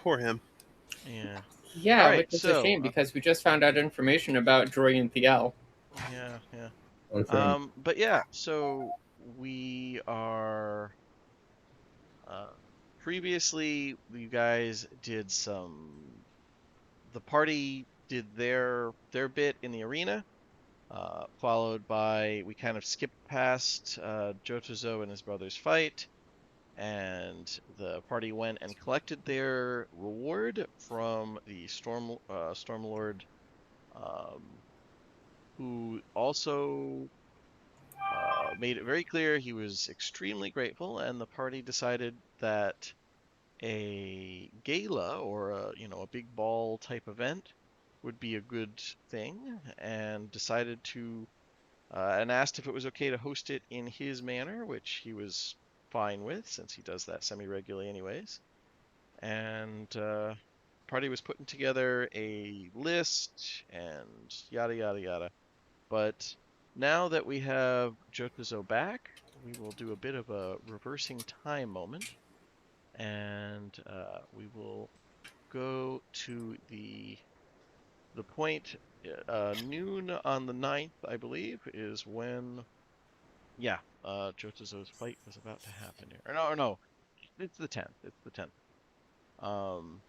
Poor him. Yeah. All Yeah, right. which is a So, shame because we just found out information about Joy and Thiel. yeah, yeah. Okay. But yeah. So we are. Uh, Previously, you guys did some. The party did their bit in the arena. Followed by we kind of skipped past Jotazo and his brother's fight, and the party went and collected their reward from the Stormlord, um, who also made it very clear he was extremely grateful, and the party decided that a gala or a big ball type event would be a good thing, and decided to and asked if it was okay to host it in his manner, which he was fine with since he does that semi-regularly anyways. And party was putting together a list and yada yada yada. But now that we have Jotazo back, we will do a bit of a reversing time moment, and we will go to the point noon on the 9th, I believe, is when yeah, Jotazo's fight was about to happen here. Or no, no, it's the 10th. It's the 10th. Um,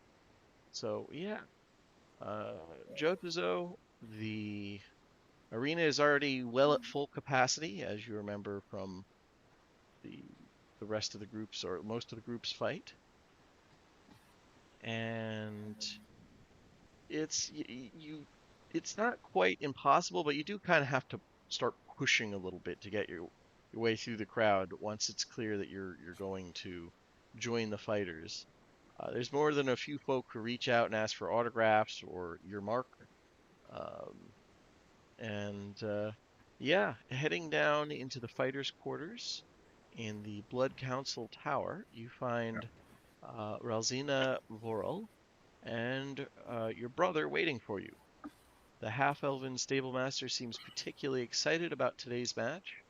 so yeah, uh, Jotazo, the arena is already well at full capacity, as you remember from the the rest of the groups or most of the groups fight, and it's not quite impossible, but you do kind of have to start pushing a little bit to get your way through the crowd once it's clear that you're going to join the fighters. There's more than a few folk who reach out and ask for autographs or your mark. Um, and yeah, heading down into the fighters' quarters in the Blood Council Tower, you find Ralzina Vorel and your brother waiting for you. The half-elven stablemaster seems particularly excited about today's match,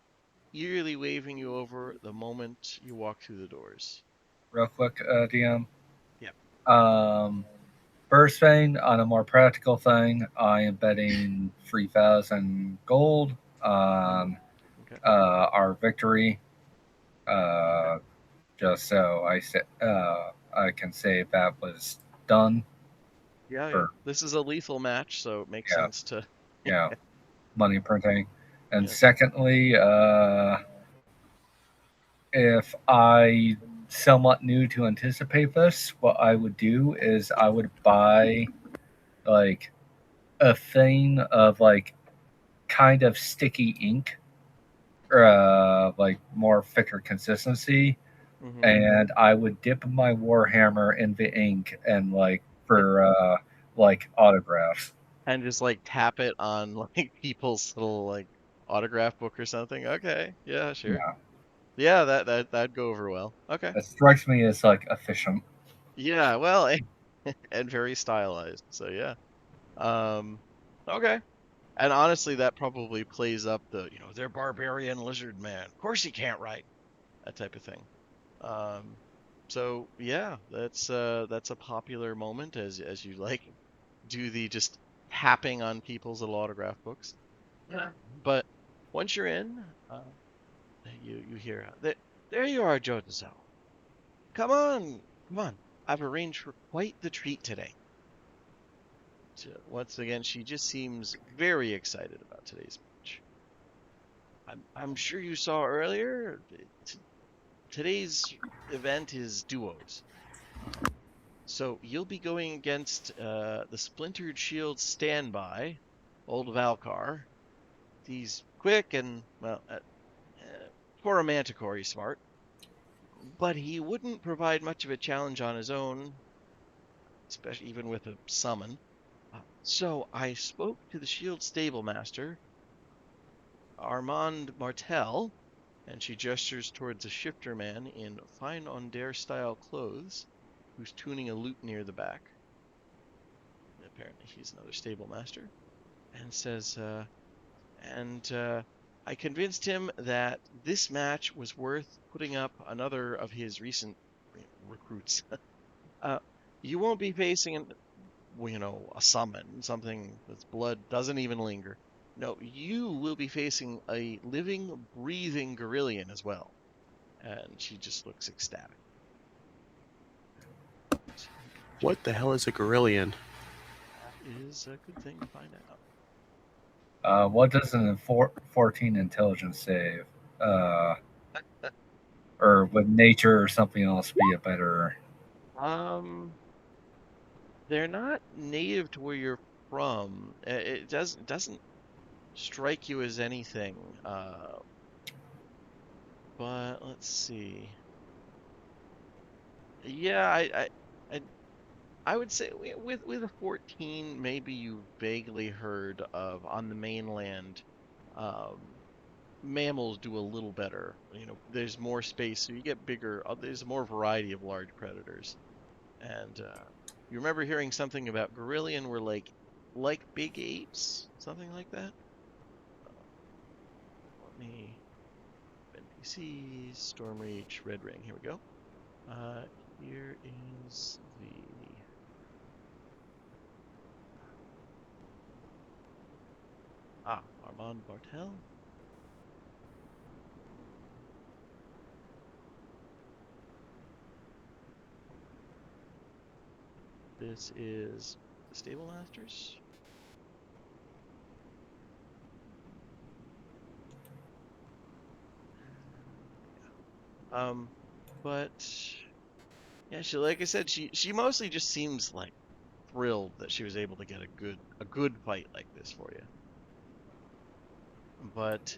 eagerly waving you over the moment you walk through the doors. Real quick, DM. Yep. Um, First thing, on a more practical thing, I am betting 3,000 gold on Okay. our victory. Uh, just so I can say that was done. Yeah, yeah. For This is a lethal match, so it makes yeah, sense to. yeah, money printing. And Yeah. secondly, if I somewhat new to anticipate this, what I would do is I would buy like a thing of like kind of sticky ink, like more thicker consistency, Hmm. and I would dip my Warhammer in the ink and like for like autographs. And just like tap it on like people's little like autograph book or something. Okay. Yeah, sure. Yeah, Yeah, that'd go over well. Okay. it strikes me as like efficient. Yeah, well, and very stylized. So yeah. Um, okay. And honestly, that probably plays up they're barbarian lizard man. Of course he can't write. That type of thing. Um, so yeah, that's a popular moment as you like do the just tapping on people's little autograph books. Yeah. But once you're in, you hear there you are, Jotazo. Come on, come on. I've arranged for quite the treat today. Once again, she just seems very excited about today's match. I'm sure you saw earlier. Today's event is duos. So you'll be going against the Splintered Shield standby, old Valkar. He's quick and, well, for a Manticore, he's smart, but he wouldn't provide much of a challenge on his own, especially even with a summon. So I spoke to the Shield stable master, Armand Martel, and she gestures towards a shifter man in fine Ondare style clothes who's tuning a lute near the back. Apparently, he's another stable master, and says, and I convinced him that this match was worth putting up another of his recent recruits. uh, You won't be facing a summon, something that's blood doesn't even linger. No, you will be facing a living, breathing Gorillion as well. And she just looks ecstatic. What the hell is a Gorillion? That is a good thing to find out. What does an 14 intelligence save? Or would nature or something else be a better? They're not native to where you're from. It doesn't strike you as anything. But let's see. Yeah, I I would say with a 14, maybe you vaguely heard of on the mainland. Um, Mammals do a little better. There's more space, so you get bigger. There's more variety of large predators. And you remember hearing something about Gorillion were like big apes, something like that. Let me NPCs, Stormreach, Red Ring. Here we go. Here is the Armand Bartel. This is the Stable Masters. But yeah, like I said, she mostly just seems like thrilled that she was able to get a good fight like this for you. But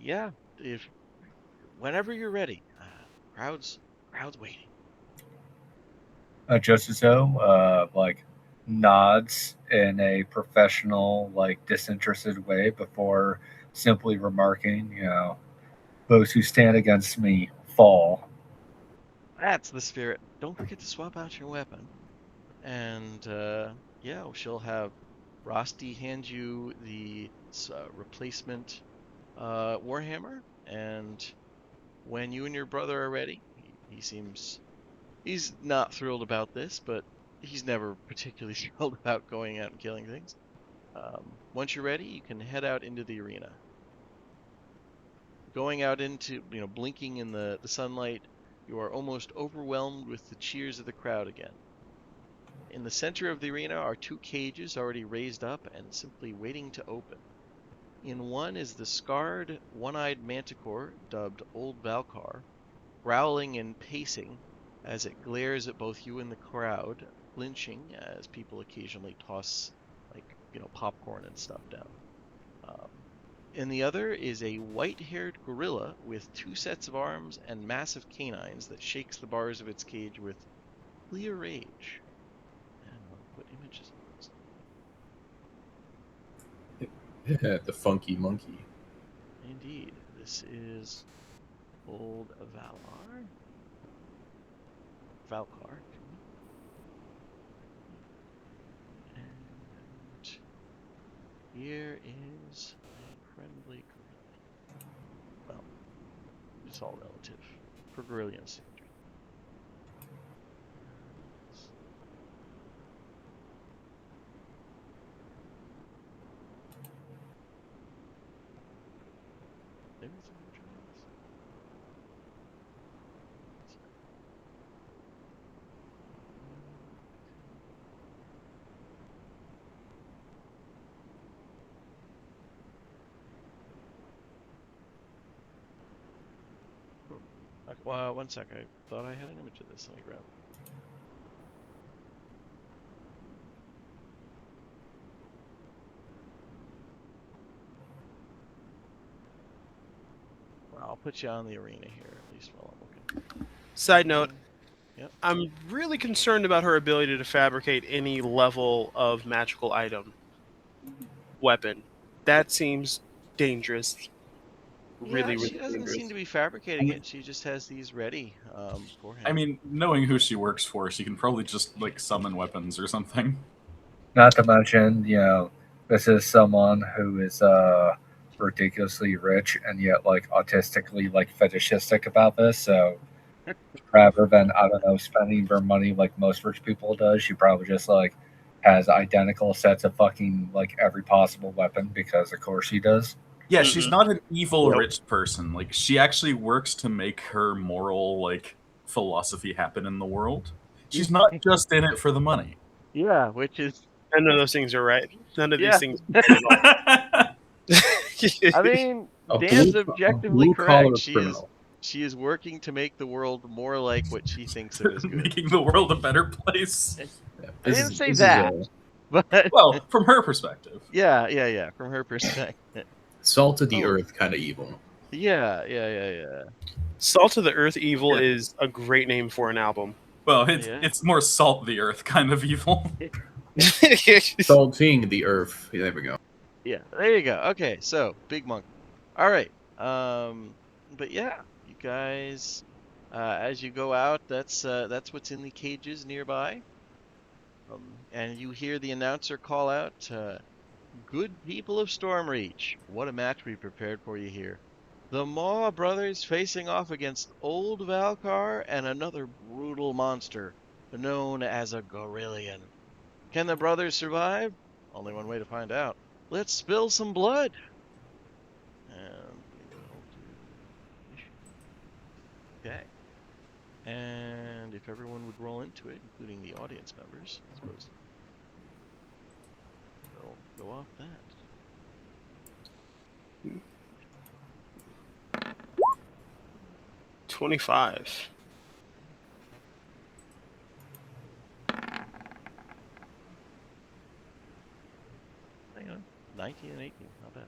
yeah, if whenever you're ready, crowds waiting. Just as so, like nods in a professional, like disinterested way before simply remarking, those who stand against me fall. That's the spirit. Don't forget to swap out your weapon. And yeah, she'll have Rosti hand you the replacement Warhammer, and when you and your brother are ready, he's not thrilled about this, but he's never particularly thrilled about going out and killing things. Once you're ready, you can head out into the arena. Going out into, blinking in the sunlight, you are almost overwhelmed with the cheers of the crowd again. In the center of the arena are two cages already raised up and simply waiting to open. In one is the scarred, one-eyed manticore dubbed Old Valkar, growling and pacing as it glares at both you and the crowd, flinching as people occasionally toss, popcorn and stuff down. In the other is a white-haired gorilla with two sets of arms and massive canines that shakes the bars of its cage with clear rage. And I'll put images of this. Yeah, the funky monkey. Indeed, this is Old Valkar. And here is a friendly gorilla. Well, it's all relative for Gorillion standards. One sec. I thought I had an image of this. Let me grab it. Well, I'll put you on the arena here, at least while I'm looking. Side note, Yep. I'm really concerned about her ability to fabricate any level of magical item weapon. That seems dangerous. Really She doesn't dangerous. seem to be fabricating it. She just has these ready for him. I mean, knowing who she works for, she can probably just summon weapons or something. Not to mention, this is someone who is ridiculously rich and yet autistically fetishistic about this. So rather than, I don't know, spending her money like most rich people does. She probably just like has identical sets of fucking like every possible weapon because of course she does. Yeah, she's not an evil Nope. rich person. Like, she actually works to make her moral, like, philosophy happen in the world. She's not just in it for the money. Yeah, which is None of those things are right. None of Yeah. these things are right at all. I mean, A Dan's blue- objectively a blue-collar correct. criminal. She is working to make the world more like what she thinks of as good. Making the world a better place. Yeah, I didn't say this that. Is But Well, from her perspective. yeah, from her perspective. salt of the Oh. earth kind of evil. Yeah. Salt of the Earth Evil is a great name for an album. Well, Yeah. it's more salt the earth kind of evil. Salting the earth. Yeah, there we go. Yeah, there you go. Okay, so big monk. All right. But yeah, you guys, as you go out, that's what's in the cages nearby. And you hear the announcer call out, "Good people of Stormreach, what a match we prepared for you here. The Maw brothers facing off against Old Valkar and another brutal monster known as a Gorillion. Can the brothers survive? Only one way to find out. Let's spill some blood." And we will do mission. Okay. And if everyone would roll into it, including the audience members, I suppose they'll go off that. 25. Hang on. 19 and 18, not bad.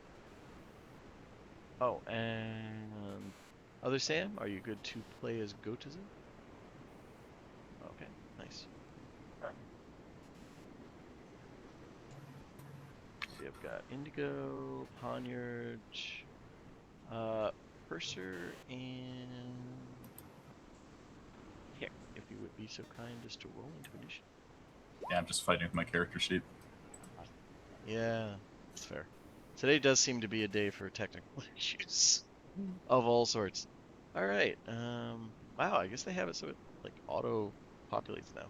Oh, and other Sam, are you good to play as Gotizen? Okay, nice. We've got Indigo, Poniard, Purser, and Hick, if you would be so kind as to roll into initiative. Yeah, I'm just fighting with my character sheet. Yeah, that's fair. Today does seem to be a day for technical issues of all sorts. All right. Wow, I guess they have it so it like auto populates now.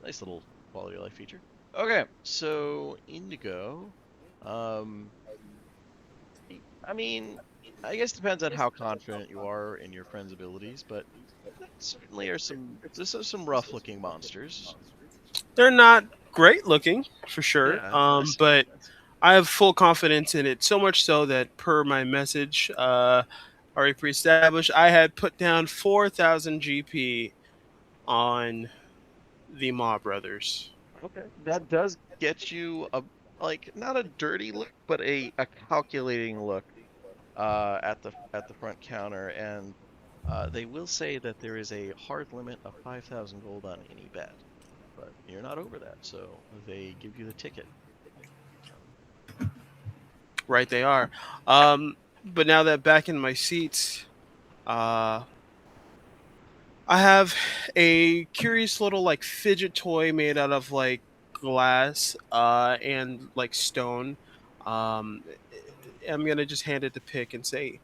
Nice little quality of life feature. Okay, so Indigo. I mean, I guess it depends on how confident you are in your friend's abilities, but certainly there's some rough looking monsters. They're not great looking, for sure. Yeah, But I have full confidence in it, so much so that per my message, already pre-established, I had put down 4,000 GP on the Maw brothers. Okay. That does get you not a dirty look, but a calculating look at the front counter, and they will say that there is a hard limit of 5,000 gold on any bet, but you're not over that, so they give you the ticket. Right, they are. But now that back in my seats, I have a curious little like fidget toy made out of like glass and like stone. Um, I'm gonna just hand it to Pick and say,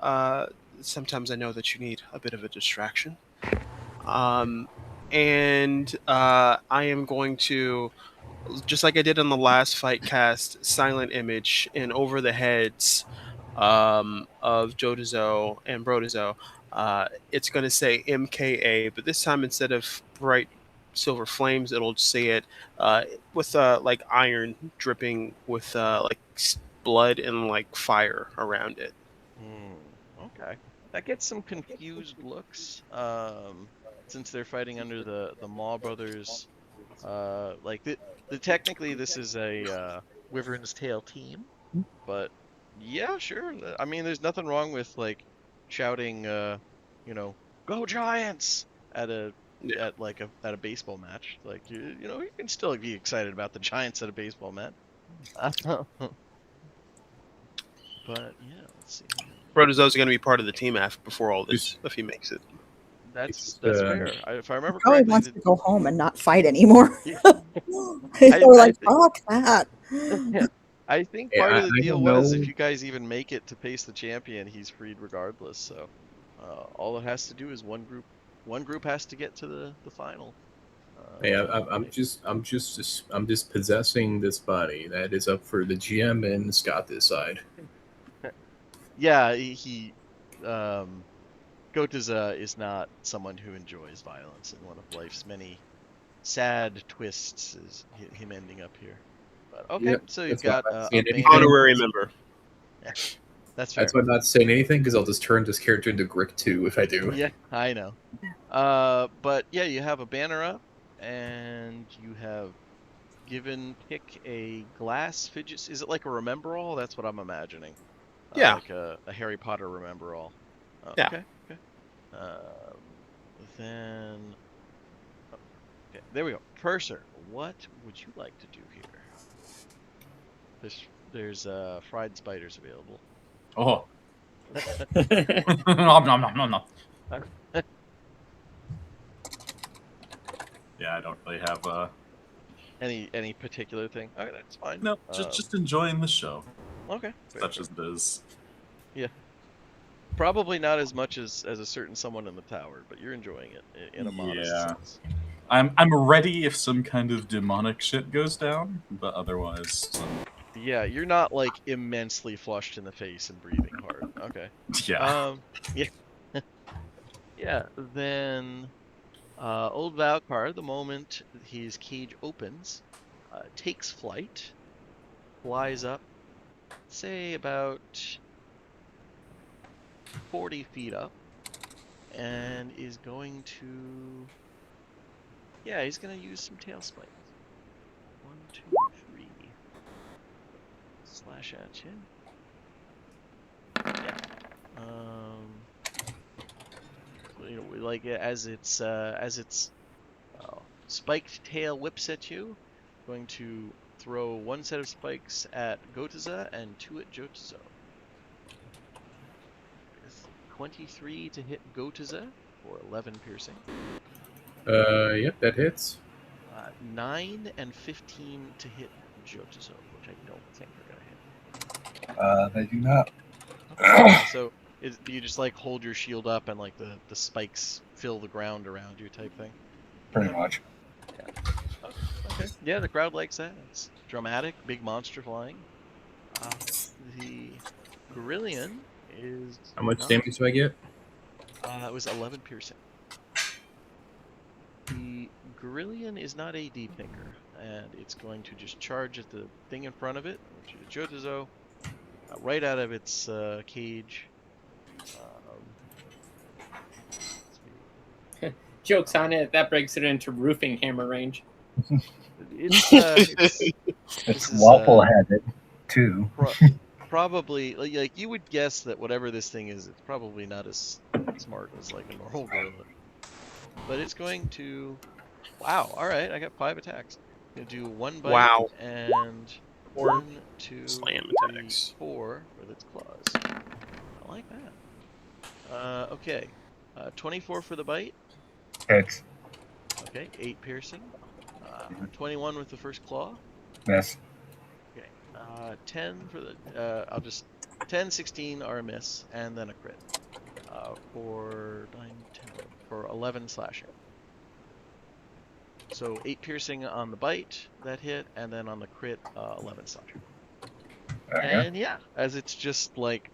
uh, sometimes I know that you need a bit of a distraction. Um, and I am going to, just like I did on the last fight, cast Silent Image in over the heads of Jodazo and Brodazo. It's going to say MKA, but this time instead of bright silver flames, it'll say it with like iron dripping with like blood and like fire around it. Okay. That gets some confused looks, since they're fighting under the Maw brothers. Technically this is a Wyvern's Tail team, but yeah, sure. I mean, there's nothing wrong with like shouting, "Go Giants!" at a baseball match. Like you can still be excited about the Giants at a baseball match. But yeah, let's see. Brodazo's going to be part of the team after before all this, if he makes it. That's fair. If I remember Probably correctly, wants to go home and not fight anymore. Yeah. They're like, think- fuck that. I think Yeah, part of the I deal don't was know. if you guys even make it to face the champion, he's freed regardless. So all it has to do is one group one group has to get to the final. Hey, I'm just possessing this body. That is up for the GM and Scott to decide. Yeah, he Gotaza is not someone who enjoys violence, and one of life's many sad twists is him ending up here. But okay, Yeah, so you've that's why got I'm not a saying anything. band. Honorary member. That's fair. That's why I'm not saying anything, because I'll just turn this character into Grick 2 if I do. Yeah, I know. But yeah, you have a banner up, and you have pick a glass fidget. Is it like a remember all? That's what I'm imagining. Yeah. Like a Harry Potter remember all. Yeah. Okay. Okay. Then. Okay, there we go. Purser, what would you like to do here? There's fried spiders available. Oh. Nom, nom, nom, nom, nom. Yeah, I don't really have Any particular thing? Okay, that's fine. no, just enjoying the show, Okay. such as it is. Yeah. Probably not as much as a certain someone in the tower, but you're enjoying it in a modest Yeah. sense. I'm ready if some kind of demonic shit goes down, but otherwise, Yeah, you're not like immensely flushed in the face and breathing hard. Okay. yeah. Yeah. Yeah, then old Valkar, the moment his cage opens, takes flight, flies up, say about 40 feet up, and is going to, yeah, he's going to use some tail spikes. 1, 2, 3. Slash at you. Yeah. You know, like as its spiked tail whips at you, going to throw one set of spikes at Gotaza and 2 at Jotazo. 23 to hit Gotaza for 11 piercing. Yep, that hits. 9 and 15 to hit Jotazo, which I don't think are gonna hit. They do not. So you just like hold your shield up and like the spikes fill the ground around you type thing? Pretty much. Oh, okay. Yeah, the crowd likes that. It's dramatic, big monster flying. The Gorillion is How much not, damage do I get? it was 11 piercing. The Gorillion is not a deepinker, and it's going to just charge at the thing in front of it, which is Jotazo, right out of its cage. Joke's on it. That breaks it into roofing hammer range. It's waffle headed too. Probably like you would guess that whatever this thing is, it's probably not as smart as like a normal gorilla. But it's going to, wow, all right, I got 5 attacks. Gonna do 1 bite Wow. and 1, 2, Slam 3, attacks. 4 with its claws. I like that. Okay, 24 for the bite. Hits. Okay, 8 piercing. 21 with the first claw. Miss. Okay, 10 for the, I'll just, 10, 16 are a miss, and then a crit. For 9, 10, for 11 slashing. So 8 piercing on the bite, that hit, and then on the crit, 11 slashing. And yeah, as it's just like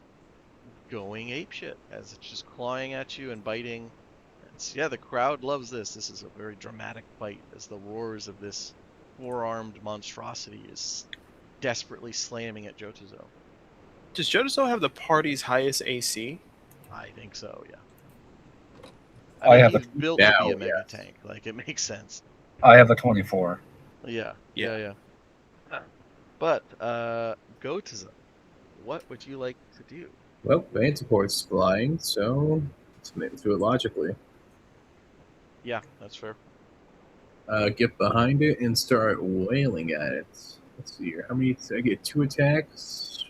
going apeshit, as it's just clawing at you and biting. Yeah, the crowd loves this. This is a very dramatic fight as the roars of this 4-armed monstrosity is desperately slamming at Jotazo. Does Jotazo have the party's highest AC? I think so, yeah. I mean, have he's built to be now, a mega yes. tank. Like, it makes sense. I have a 24. Yeah. Yeah. But, Gotaza, what would you like to do? Well, band support's flying, so let's make do it logically. Yeah, that's fair. Get behind it and start wailing at it. Let's see here. How many? I get 2 attacks.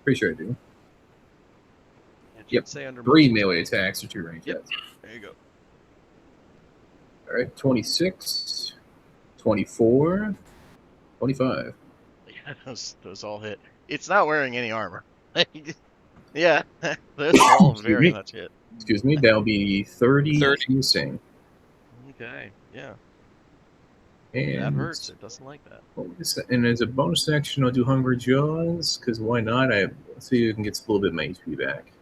Pretty sure I do. It should Yep. say under 3 multi- melee attacks or 2 range Yep. attacks. There you go. All right, 26, 24, 25. Yeah, those all hit. It's not wearing any armor. Yeah, those all Excuse very me. much hit. Excuse me, that'll be 30 30. piercing. Okay, yeah. And That hurts. It doesn't like that. And as a bonus action, I'll do Hunger Jaws, because why not? Let's see if I can get a little bit of my HP back.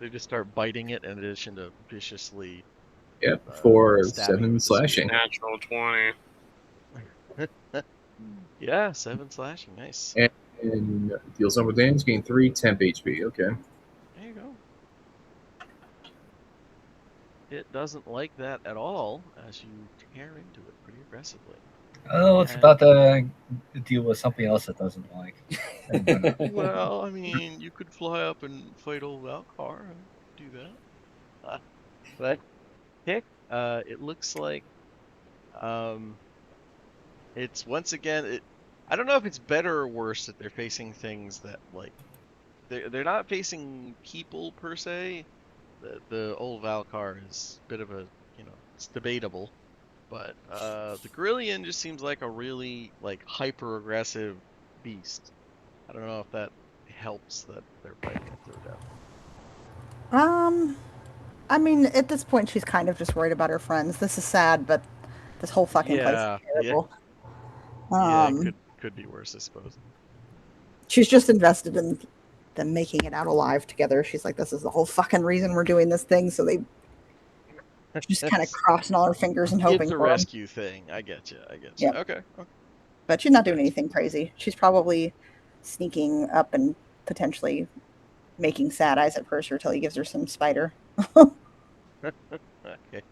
They just start biting it in addition to viciously Yep, for stabbing you 7 with the spear. slashing. Natural 20. Yeah, 7 slashing. Nice. And deals number damage, gain 3 temp HP. Okay. There you go. It doesn't like that at all as you tear into it pretty aggressively. Oh, it's And- about to deal with something else it doesn't like. Well, I mean, you could fly up and fight old Valkar and do that. But Hick, it looks like it's once again I don't know if it's better or worse that they're facing things that like they're not facing people per se. The old Valkar is a bit of a, it's debatable, but the Grillion just seems like a really like hyper aggressive beast. I don't know if that helps that they're fighting it to the death. I mean, at this point, she's kind of just worried about her friends. This is sad, but this whole fucking place is terrible. Yeah, it could be worse, I suppose. She's just invested in them making it out alive together. She's like, this is the whole fucking reason we're doing this thing. So they just kind of crossing all her fingers and hoping It's a for 'em. rescue thing. I get you. Yep. Okay. But she's not doing anything crazy. She's probably sneaking up and potentially making sad eyes at Purser till he gives her some spider. Okay.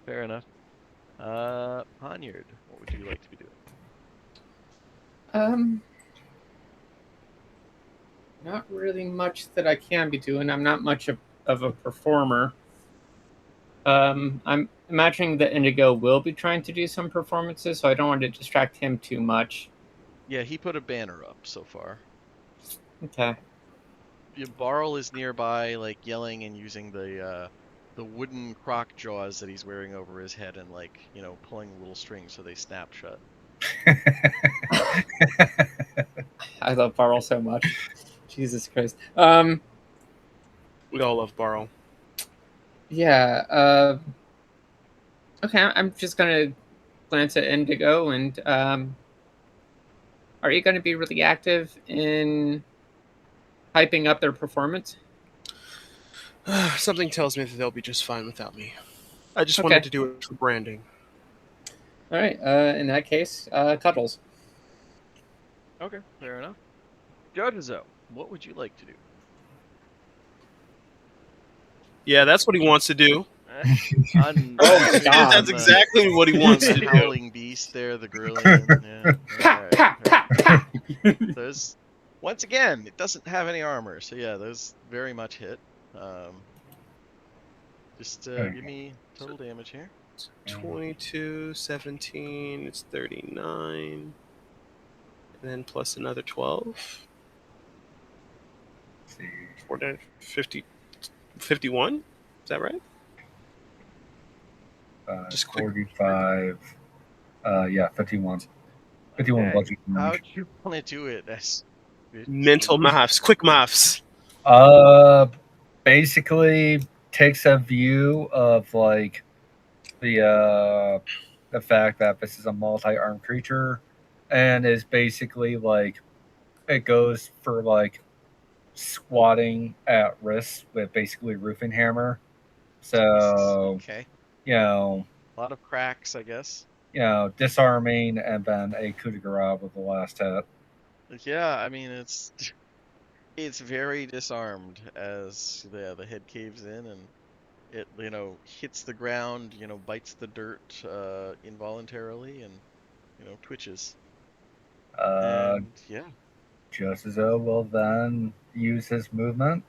Fair enough. Poniard, what would you like to be doing? Not really much that I can be doing. I'm not much of a performer. I'm imagining that Indigo will be trying to do some performances, so I don't want to distract him too much. Yeah, he put a banner up so far. Okay. Barl is nearby, like yelling and using the wooden croc jaws that he's wearing over his head and like, pulling a little string so they snap shut. I love Barl so much. Jesus Christ. We all love Barl. Yeah. Okay, I'm just gonna glance at Indigo and are you going to be really active in hyping up their performance? Something tells me that they'll be just fine without me. I just wanted to do it for branding. All right. In that case, Cuddles. Okay, fair enough. Jojo, what would you like to do? Yeah, that's what he wants to do. Oh my God. That's exactly what he wants to do. Howling beast there, the Grillion. Those, once again, it doesn't have any armor, so yeah, those very much hit. Just give me total damage here. 22, 17, it's 39. And then plus another 12. 50, 51? Is that right? Just 45. Yeah, 51. 51 bludgeoning damage. How'd you want to do it? That's mental maths, quick maths. Basically takes a view of like the fact that this is a multi-armed creature, and is basically like it goes for like swatting at risk with basically roofing hammer. So okay. A lot of cracks, I guess. Disarming and then a coup de grace with the last hit. Yeah, I mean it's very disarmed as the head caves in and it hits the ground, bites the dirt involuntarily and twitches. And yeah. Josuzo will then use his movement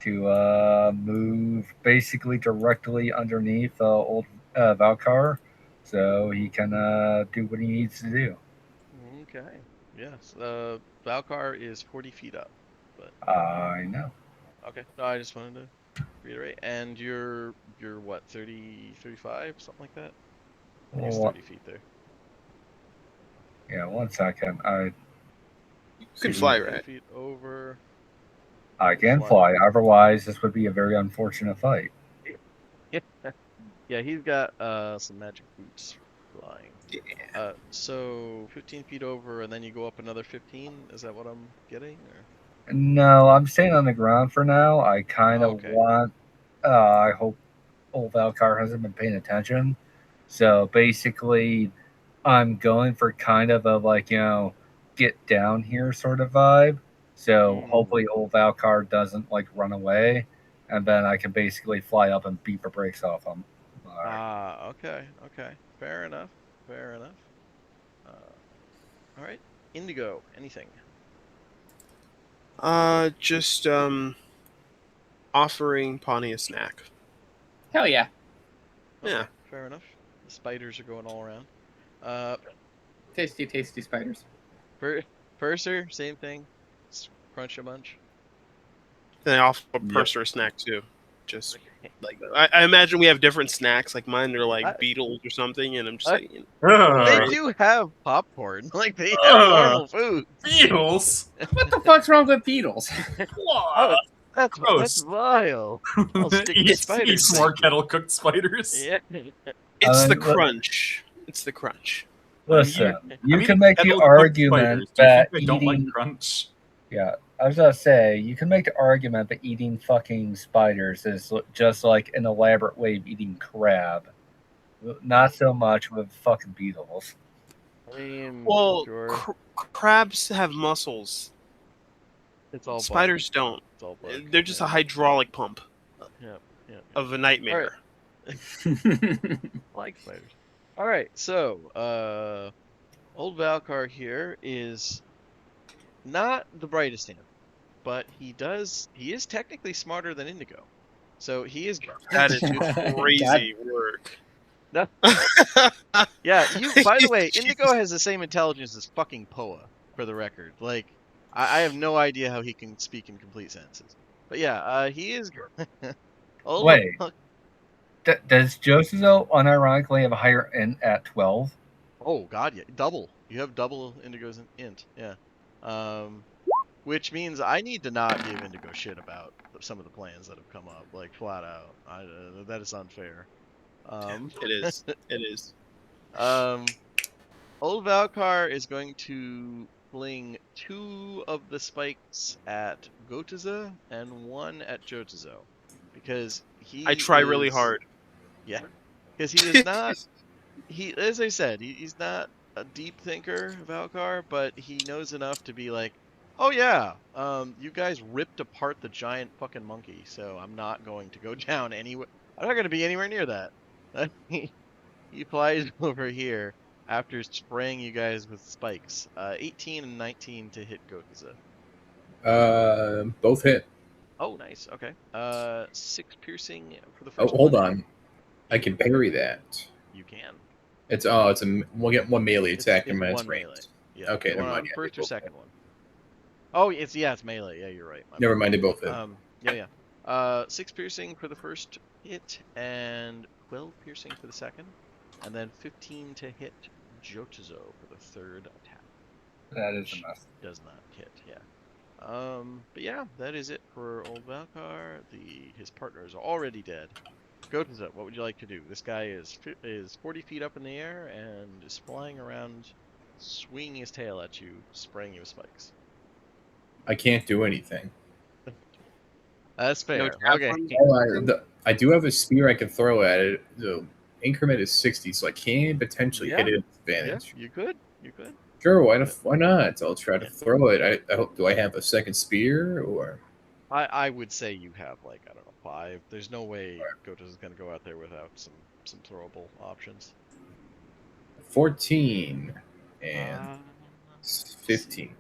to move basically directly underneath old Valkar, so he can do what he needs to do. Okay. Yes. Valkar is 40 feet up. But I know. Okay. No, I just wanted to reiterate. And you're what, 30, 35, something like that? I guess 30 feet there. Yeah, 1 second. You can fly, right? feet over. I can Fly. fly. Otherwise, this would be a very unfortunate fight. Yeah, he's got some magic boots for flying. So 15 feet over, and then you go up another 15. Is that what I'm getting? Or No, I'm staying on the ground for now. I kind of okay. want. I hope old Valkar hasn't been paying attention. So basically, I'm going for kind of a like get down here sort of vibe. So hopefully old Valkar doesn't like run away, and then I can basically fly up and beat the brakes off him. Okay, okay. Fair enough. Fair enough. All right. Indigo, anything? Just offering Pawnee a snack. Hell yeah. Okay, Yeah. fair enough. The spiders are going all around. Tasty, tasty spiders. Purser, same thing. Crunch a bunch. Then I offer a Yep. purser a snack too. Just like I imagine we have different snacks. Like mine are like beetles or something, and I'm just like, They do have popcorn. Like they have normal food. Beetles. What the fuck's wrong with beetles? Oh, that's Gross. vile. I'll stick to Eat spiders. more kettle cooked spiders. Yeah. it's the mean, crunch. It's the crunch. Listen, you I mean, can make the kettle-cooked argument spiders. Do you that think I don't eating. like crunch? Yeah, I was gonna say you can make the argument that eating fucking spiders is just like an elaborate way of eating crab. Not so much with fucking beetles. I mean, Well, sure. crabs have muscles. It's all Spiders don't. It's all bug. They're just a hydraulic pump Yeah. of a nightmare. Like spiders. All right, so old Valkar here is not the brightest hand, but he is technically smarter than Indigo. So he is That is crazy work. Yeah, by the way, Indigo has the same intelligence as fucking Poa, for the record. Like I have no idea how he can speak in complete sentences. But yeah, he is Wait. Does Josuzo unironically have a higher int at 12? Oh god, yeah, double. You have double Indigo's int, yeah. Which means I need to not give Indigo shit about some of the plans that have come up, like flat out. That is unfair. It is. It is. Old Valkar is going to fling 2 of the spikes at Gotuza and 1 at Jotuzo, because I try really hard. Yeah, because he is not. As I said, he's not a deep thinker, Valkar, but he knows enough to be like, oh yeah, you guys ripped apart the giant fucking monkey, so I'm not going to go down anywhere. I'm not going to be anywhere near that. He flies over here after spraying you guys with spikes. 18 and 19 to hit Gokuza. Both hit. Oh, nice. Okay. 6 piercing for the Oh, first hold one. on. I can parry that. You can. We'll get one melee attack in one minutes melee. range. Yeah. Okay, never mind. First Yeah, or both second hit. one. Oh, it's melee. Yeah, you're right. Never mind, they both hit. Yeah. 6 piercing for the first hit and 12 piercing for the second, and then 15 to hit Jotuzo for the third attack. That is a mess. Does not hit. Yeah. But yeah, that is it for old Valkar. His partner is already dead. Gotuzo, what would you like to do? This guy is 40 feet up in the air and is flying around, swinging his tail at you, spraying you with spikes. I can't do anything. That's fair. Okay. I do have a spear I can throw at it. The increment is 60, so I can potentially hit it at advantage. Yeah, you could. Sure, why not? I'll try to throw it. Do I have a second spear or? I would say you have, like, I don't know, 5. There's no way Gotos is going to go out there without some throwable options. 14 and 15.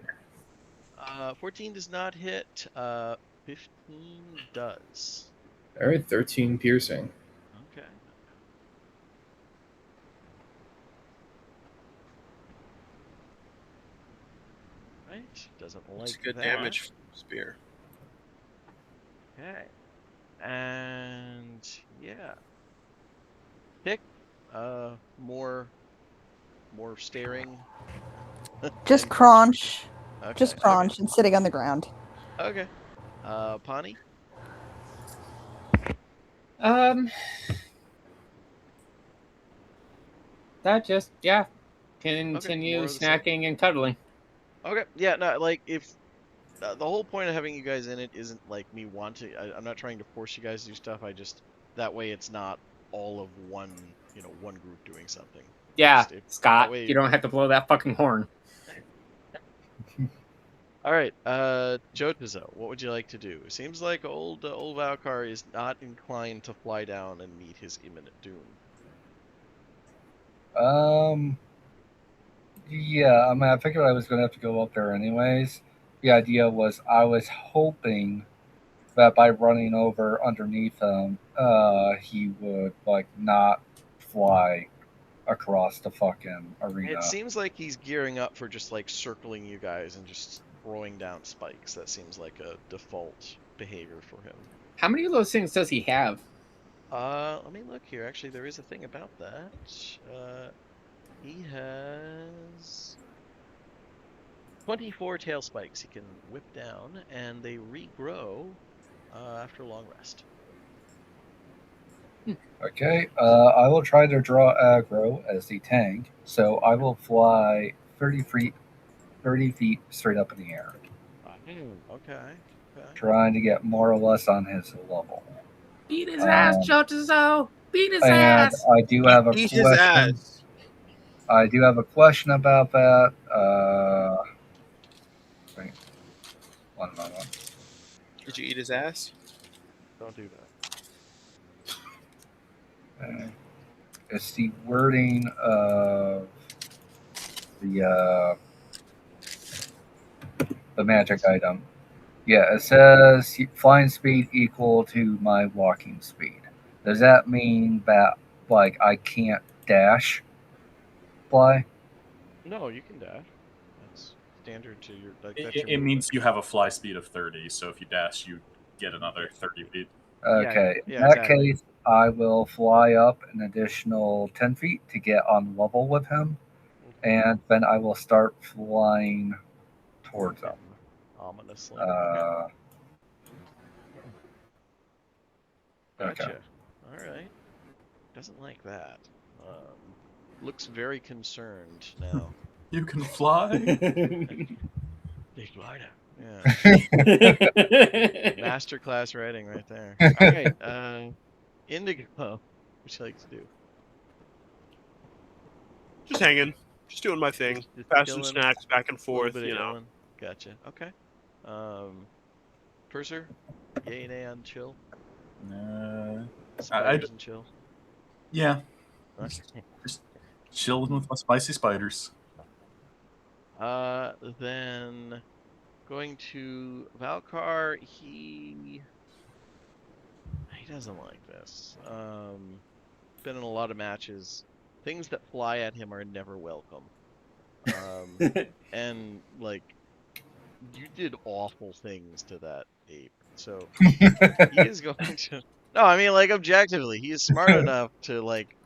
14 does not hit. 15 does. All right, 13 piercing. Okay. Right. Doesn't like It's good that. damage from spear. Okay. And yeah. Pick. More staring. Just crunch. Okay. Just crunch and sitting on the ground. Okay. Pawnee? That just more continue of the same. snacking and cuddling. Okay, yeah, no, like if the whole point of having you guys in it isn't like me wanting. I'm not trying to force you guys to do stuff. I just that way it's not all of one, one group doing something. Yeah, Just that Scott, way. you don't have to blow that fucking horn. All right, Jotazo, what would you like to do? It seems like old Valkar is not inclined to fly down and meet his imminent doom. Yeah, I mean, I figured I was going to have to go up there anyways. The idea was I was hoping that by running over underneath him, he would, like, not fly across the fucking arena. It seems like he's gearing up for just like circling you guys and just throwing down spikes. That seems like a default behavior for him. How many of those things does he have? Let me look here. Actually, there is a thing about that. He has 24 tail spikes he can whip down, and they regrow after a long rest. Okay, I will try to draw aggro as the tank, so I will fly 30 feet straight up in the air. Okay. Trying to get more or less on his level. Beat his ass, Jotazo! Beat his And ass! I do have a Eat his question. ass. I do have a question about that. Wait, 1 moment. Did you eat his ass? Don't do that. It's the wording of the magic item. Yeah, it says flying speed equal to my walking speed. Does that mean that like I can't dash fly? No, you can dash. That's standard to your like. It means you have a fly speed of 30, so if you dash, you get another 30 feet. Okay, Yeah, in that exactly. case, I will fly up an additional 10 feet to get on level with him, and then I will start flying towards him. Ominously. Gotcha. Okay. All right. Doesn't like that. Looks very concerned now. You can fly? Big glider. Yeah. Masterclass writing right there. All right. Indigo, what would you like to do? Just hanging. Just doing my thing. Just Passing chilling, snacks back and a little forth, bit you of know. chilling. Gotcha. Okay. Purser, yay, nay on chill. Spiders and chill. Yeah. Okay. Just chilling with my spicy spiders. Then going to Valkar, he doesn't like this. Been in a lot of matches. Things that fly at him are never welcome. And like you did awful things to that ape. So he is going to No, I mean like objectively, he is smart enough to like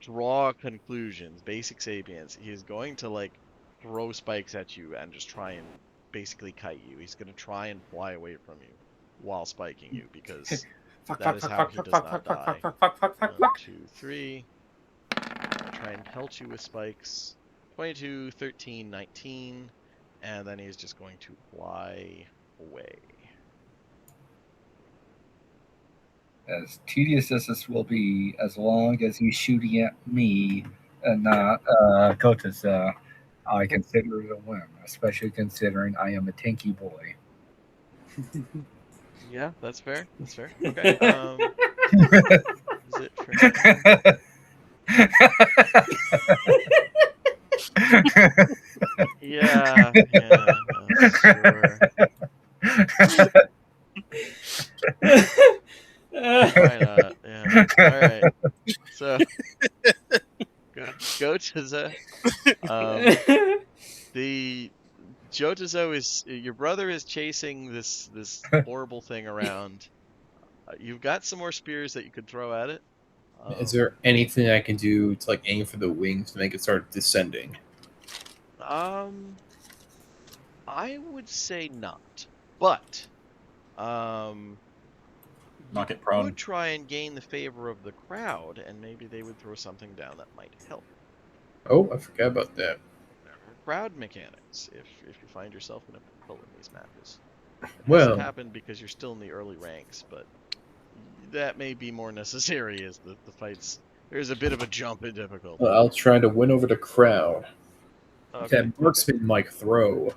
draw conclusions, basic sapience. He is going to like throw spikes at you and just try and basically kite you. He's going to try and fly away from you while spiking you because that is how he does not die. 1, 2, 3. Try and pelt you with spikes. 22, 13, 19. And then he's just going to fly away. As tedious as this will be, as long as he's shooting at me and not Kota's, I consider it a win, especially considering I am a tanky boy. Yeah, that's fair. That's fair. Okay. Is it for Yeah, sure. Why not? Yeah. All right. So go to the Jotazo is your brother is chasing this horrible thing around. You've got some more spears that you could throw at it. Is there anything I can do to like aim for the wings to make it start descending? I would say not, but Um, Knock you it prone. could try and gain the favor of the crowd, and maybe they would throw something down that might help. Oh, I forgot about that. There are crowd mechanics if you find yourself in a pickle in these matches. It hasn't Well, happened because you're still in the early ranks, but that may be more necessary as the fights. There's a bit of a jump in difficulty. I'll try to win over the crowd. Okay, That okay. marksman like throw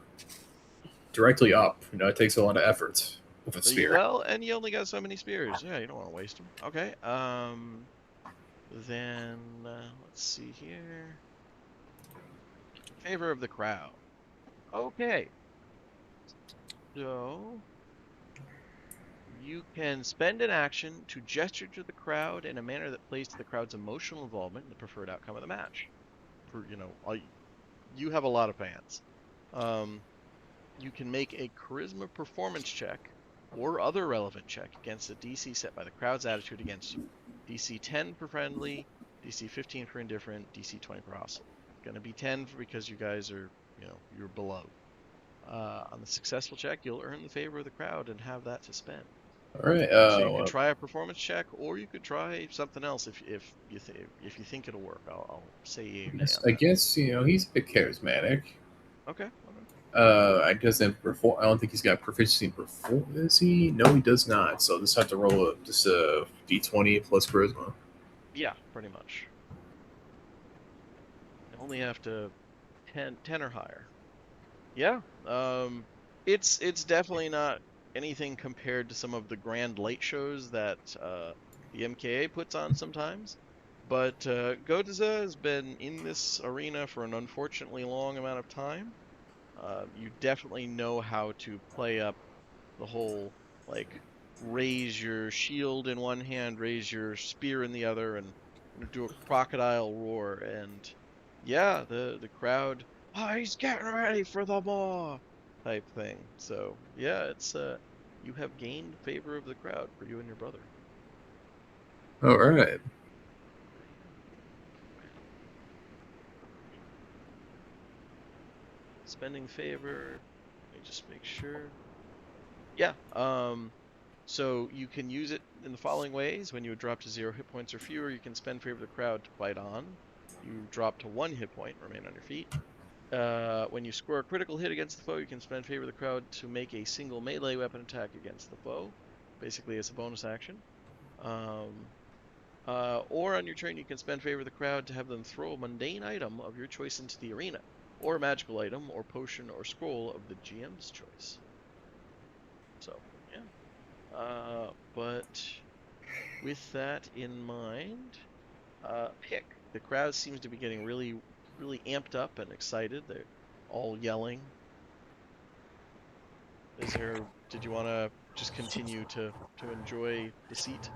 directly up. It takes a lot of effort with a spear. Well, and you only got so many spears. Yeah, you don't want to waste them. Okay. Then let's see here. Favor of the crowd. Okay. So you can spend an action to gesture to the crowd in a manner that plays to the crowd's emotional involvement in the preferred outcome of the match. For you have a lot of fans. Um, you can make a charisma performance check or other relevant check against the DC set by the crowd's attitude against you. DC 10 for friendly, DC 15 for indifferent, DC 20 for hostile. It's going to be 10 because you guys are, you're below. On the successful check, you'll earn the favor of the crowd and have that to spend. All right. So you could try a performance check, or you could try something else if you think it'll work. I'll say yay or nay on I that. guess he's a bit charismatic. Okay. I doesn't perform. I don't think he's got proficiency in perform. Is he? No, he does not. So just have to roll just a d20 plus charisma. Yeah, pretty much. You only have to 10 or higher. Yeah. It's definitely not anything compared to some of the grand light shows that the MKA puts on sometimes. But Gotiza has been in this arena for an unfortunately long amount of time. You definitely know how to play up the whole, like, raise your shield in one hand, raise your spear in the other, and do a crocodile roar. And yeah, the crowd, oh, he's getting ready for the maw type thing. So yeah, it's you have gained favor of the crowd for you and your brother. All right. Spending favor. Let me just make sure. Yeah. So you can use it in the following ways. When you drop to 0 hit points or fewer, you can spend favor of the crowd to fight on. You drop to 1 hit point, remain on your feet. When you score a critical hit against the foe, you can spend favor of the crowd to make a single melee weapon attack against the foe. Basically, it's a bonus action. Or on your turn, you can spend favor of the crowd to have them throw a mundane item of your choice into the arena, or a magical item, or potion, or scroll of the GM's choice. So, yeah. But with that in mind, pick. The crowd seems to be getting really, really amped up and excited. They're all yelling. Did you want to just continue to enjoy the seat?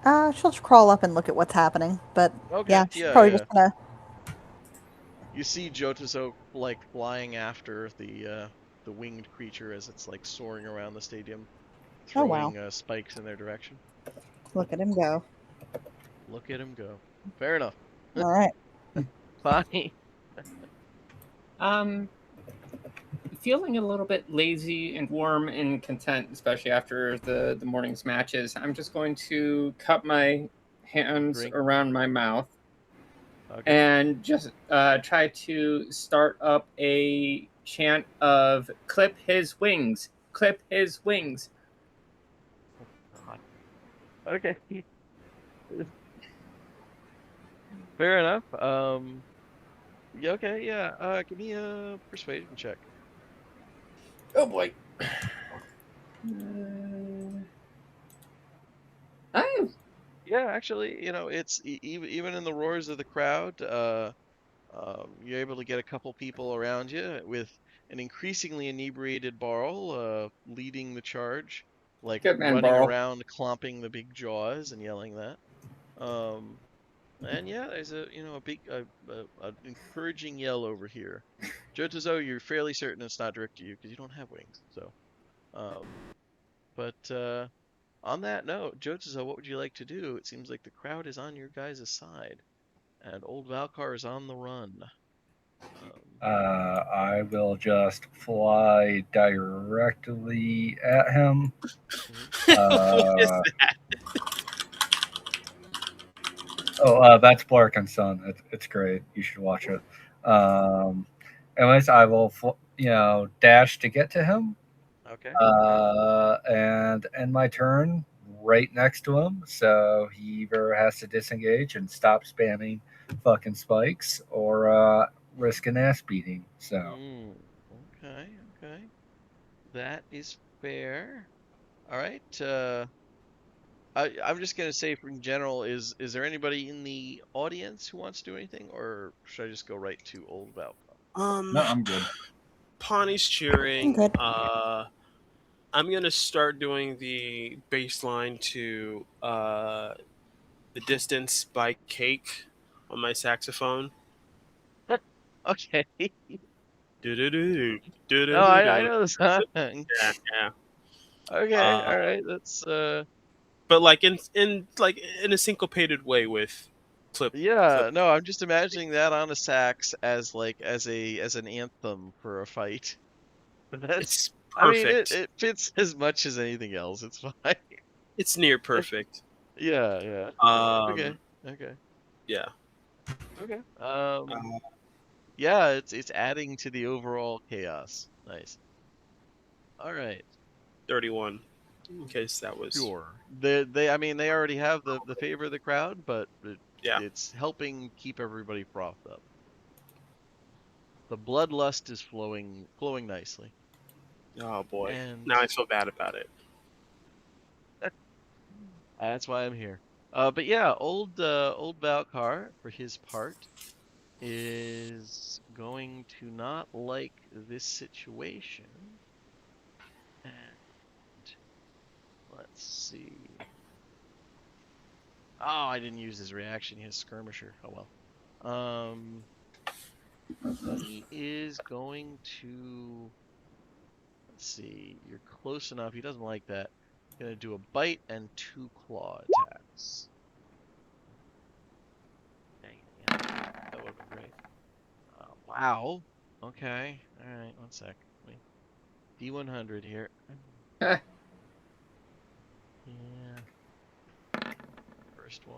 She'll just crawl up and look at what's happening. But yeah, Okay, she's yeah, probably yeah. just gonna. You see Jotazo like flying after the winged creature as it's like soaring around the stadium, Oh wow! throwing spikes in their direction. Look at him go. Look at him go. Fair enough. All right. Fine. Feeling a little bit lazy and warm and content, especially after the morning's matches. I'm just going to cup my hands Drink. around my mouth Okay. and just try to start up a chant of "Clip his wings, clip his wings." God. Okay. Fair enough. Yeah, okay, yeah. Give me a persuasion check. Oh boy. Oh, Yeah, actually, it's even in the roars of the crowd, you're able to get a couple people around you with an increasingly inebriated Barl leading the charge, like good man, running Barl. around, clomping the big jaws and yelling that. Um, and yeah, there's a big an encouraging yell over here. Jotazo, you're fairly certain it's not directed to you because you don't have wings. So, um, but on that note, Jotazo, what would you like to do? It seems like the crowd is on your guys' side, and old Valkar is on the run. I will just fly directly at him. What is Uh, that? that's Blark and Son. It's great. You should watch it. Anyways, I will, dash to get to him, Okay. and end my turn right next to him. So he either has to disengage and stop spamming fucking spikes, or risk an ass beating. So Okay. Okay. That is fair. All right. I'm just gonna say, in general, is there anybody in the audience who wants to do anything, or should I just go right to Old Valcon? No, I'm good. Pawnee's I'm cheering. good. I'm gonna start doing the baseline to "The Distance" by Cake on my saxophone. Okay. Do-do-do-do, No, I do-do-do-do. know the song. Yeah, yeah. Okay. Uh, All right. That's but like in a syncopated way with clip. yeah. No, I'm just imagining that on a sax as like as an anthem for a fight. But that's, It's I mean, perfect. it fits as much as anything else. It's fine. It's near perfect. Yeah, yeah. Okay, Um, okay, yeah. okay. Uh, Yeah, it's adding to the overall chaos. Nice. All right. 31. In case that was Sure. I mean, they already have the favor of the crowd, but yeah. it's helping keep everybody frothed up. The bloodlust is flowing nicely. Oh boy. And Now I feel bad about it. that's why I'm here. But yeah, old Valkar, for his part, is going to not like this situation. And let's see. Oh, I didn't use his reaction. He has skirmisher. Oh well. He is going to, let's see. You're close enough. He doesn't like that. Gonna do a bite and 2 claw attacks. Dang it, yeah, that would have been great. Wow. Okay. All right. One sec. Wait. D100 here. Yeah. First one.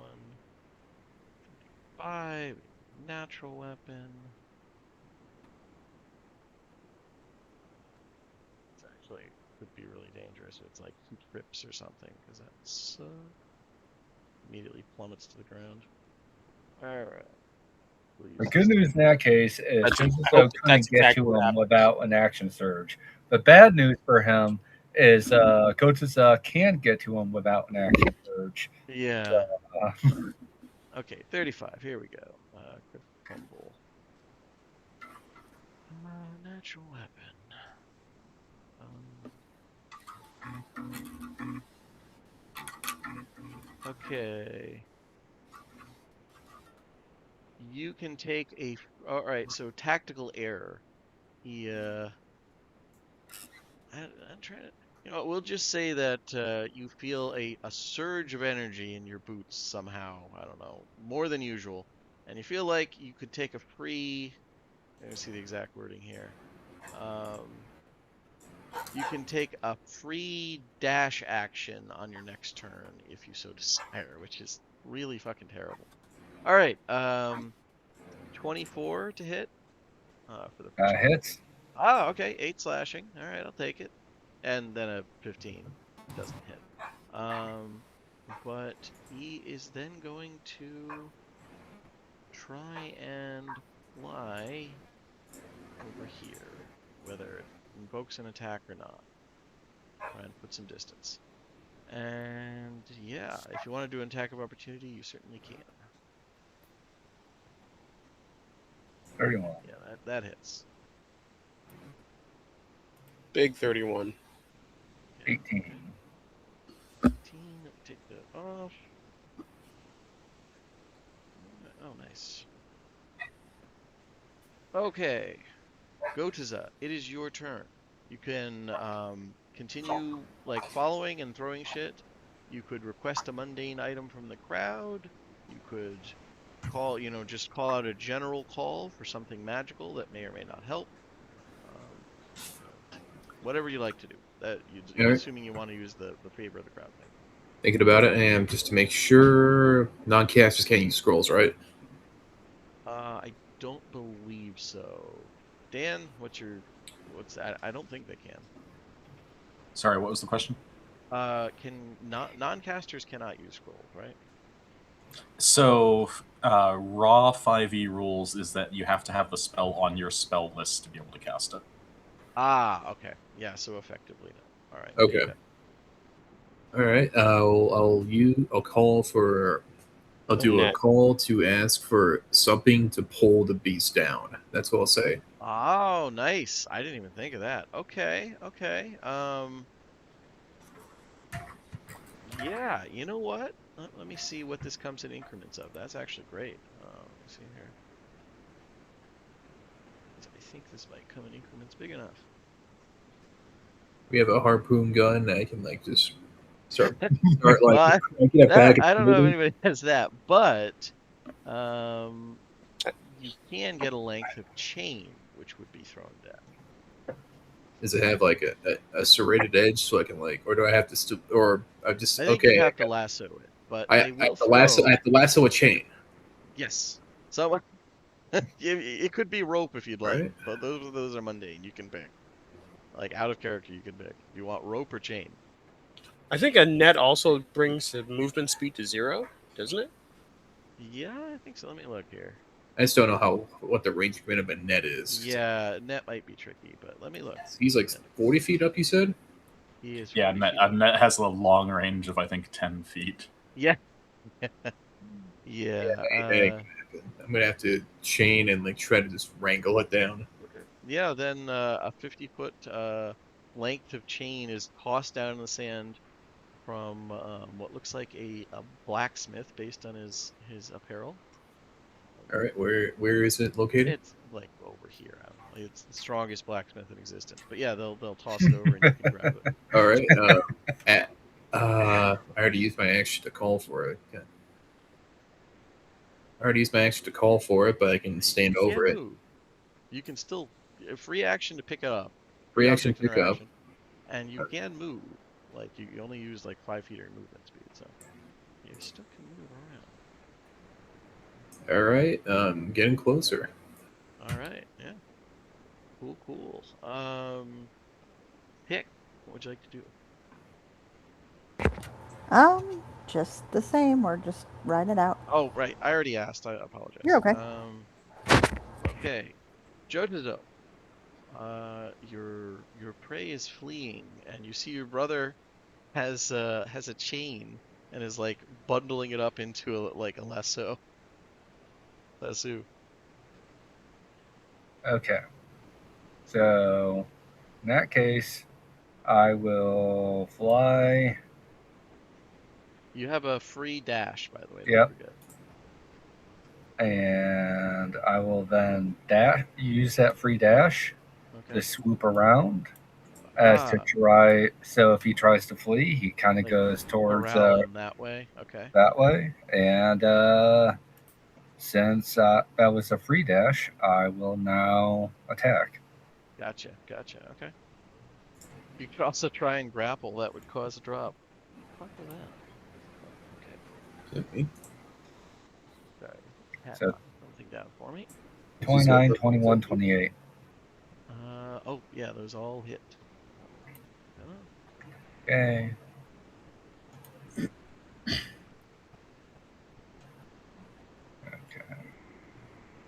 5. Natural weapon. It's actually could be really dangerous if it's like he trips or something, because that's immediately plummets to the ground. All right. We'll the use good this. news in that case is That's Jinzuko that's couldn't get exactly to what him happened. without an action surge. The bad news for him is Gotuza can get to him without an action surge. Yeah. Uh, Okay. 35. Here we go. Crit fumble. Natural weapon. Okay. You can take a. All right. So tactical error. He I'm trying to, we'll just say that you feel a surge of energy in your boots somehow. I don't know, more than usual, and you feel like you could take a free. Let me see the exact wording here. Um, you can take a free dash action on your next turn if you so desire, which is really fucking terrible. All right, 24 to hit for the first one. hits. Ah, okay, 8 slashing. All right, I'll take it. And then a 15 doesn't hit. But he is then going to try and fly over here, whether it invokes an attack or not. Try and put some distance. And yeah, if you want to do an attack of opportunity, you certainly can. 31. Yeah, that hits. Big 31. Okay, 18. 18. Let me take that off. Oh, nice. Okay. Gotuza, it is your turn. You can continue like following and throwing shit. You could request a mundane item from the crowd. You could call, just call out a general call for something magical that may or may not help. Whatever you like to do. That All right. assuming you want to use the favor of the crowd thing. Thinking about it, and just to make sure, non-casters can't use scrolls, right? I don't believe so. Dan, what's that? I don't think they can. Sorry, what was the question? Can non-casters cannot use scrolls, right? So, raw 5e rules is that you have to have the spell on your spell list to be able to cast it. Ah, okay. Yeah, so effectively no. All right. Okay. All right. I'll do a Net. call to ask for something to pull the beast down. That's what I'll say. Oh, nice. I didn't even think of that. Okay, okay. Yeah, you know what? Let me see what this comes in increments of. That's actually great. Let me see here. I think this might come in increments big enough. We have a harpoon gun. I can just start like Well, cranking it back. I don't know if anybody has that, but you can get a length of chain, which would be thrown down. Does it have like a serrated edge so I can or do I have to or I just I think okay? you have to lasso it, but I they will have to lasso. throw. I have to lasso a chain. Yes. So it could be rope if you'd like, Right. but those are mundane. You can pick. Like out of character, you can pick. You want rope or chain? I think a net also brings the movement speed to 0, doesn't it? Yeah, I think so. Let me look here. I just don't know what the range of a net is. Yeah, net might be tricky, but let me look. He's like 40 feet up. You said. He is. Yeah, 40 net, feet up. net has a long range of I think 10 feet. Yeah. Yeah. I'm gonna have to chain and try to just wrangle it down. Yeah. Then a 50-foot length of chain is tossed down in the sand from what looks like a blacksmith based on his apparel. All right, where is it located? It's like over here. I don't know. It's the strongest blacksmith in existence. But yeah, they'll toss it over and you can grab it. All right. I already used my action to call for it. Okay. I already used my action to call for it, but I can stand You over can it. move. You can still free action to pick it up. Free action object to pick up. interaction. And you can move. Like you only use like 5 feet of your movement speed, so you still can move around. All right. Getting closer. All right. Yeah. Cool. Pick. What would you like to do? Just the same, or just write it out. Oh, right. I already asked. I apologize. You're okay. Okay. Jojo. Your prey is fleeing, and you see your brother has a chain and is like bundling it up into a lasso. Lasso. Okay. So, in that case, I will fly. You have a free dash, by the way. Yep. Don't forget. And I will then use that free dash to swoop around as to try. So if he tries to flee, he kind of goes towards that way. Okay. That way. And since that was a free dash, I will now attack. Gotcha. Okay. You could also try and grapple. That would cause a drop. Fuck with that. Okay. Sorry. So something down for me. 29, 21, 28. Oh yeah, those all hit. Okay.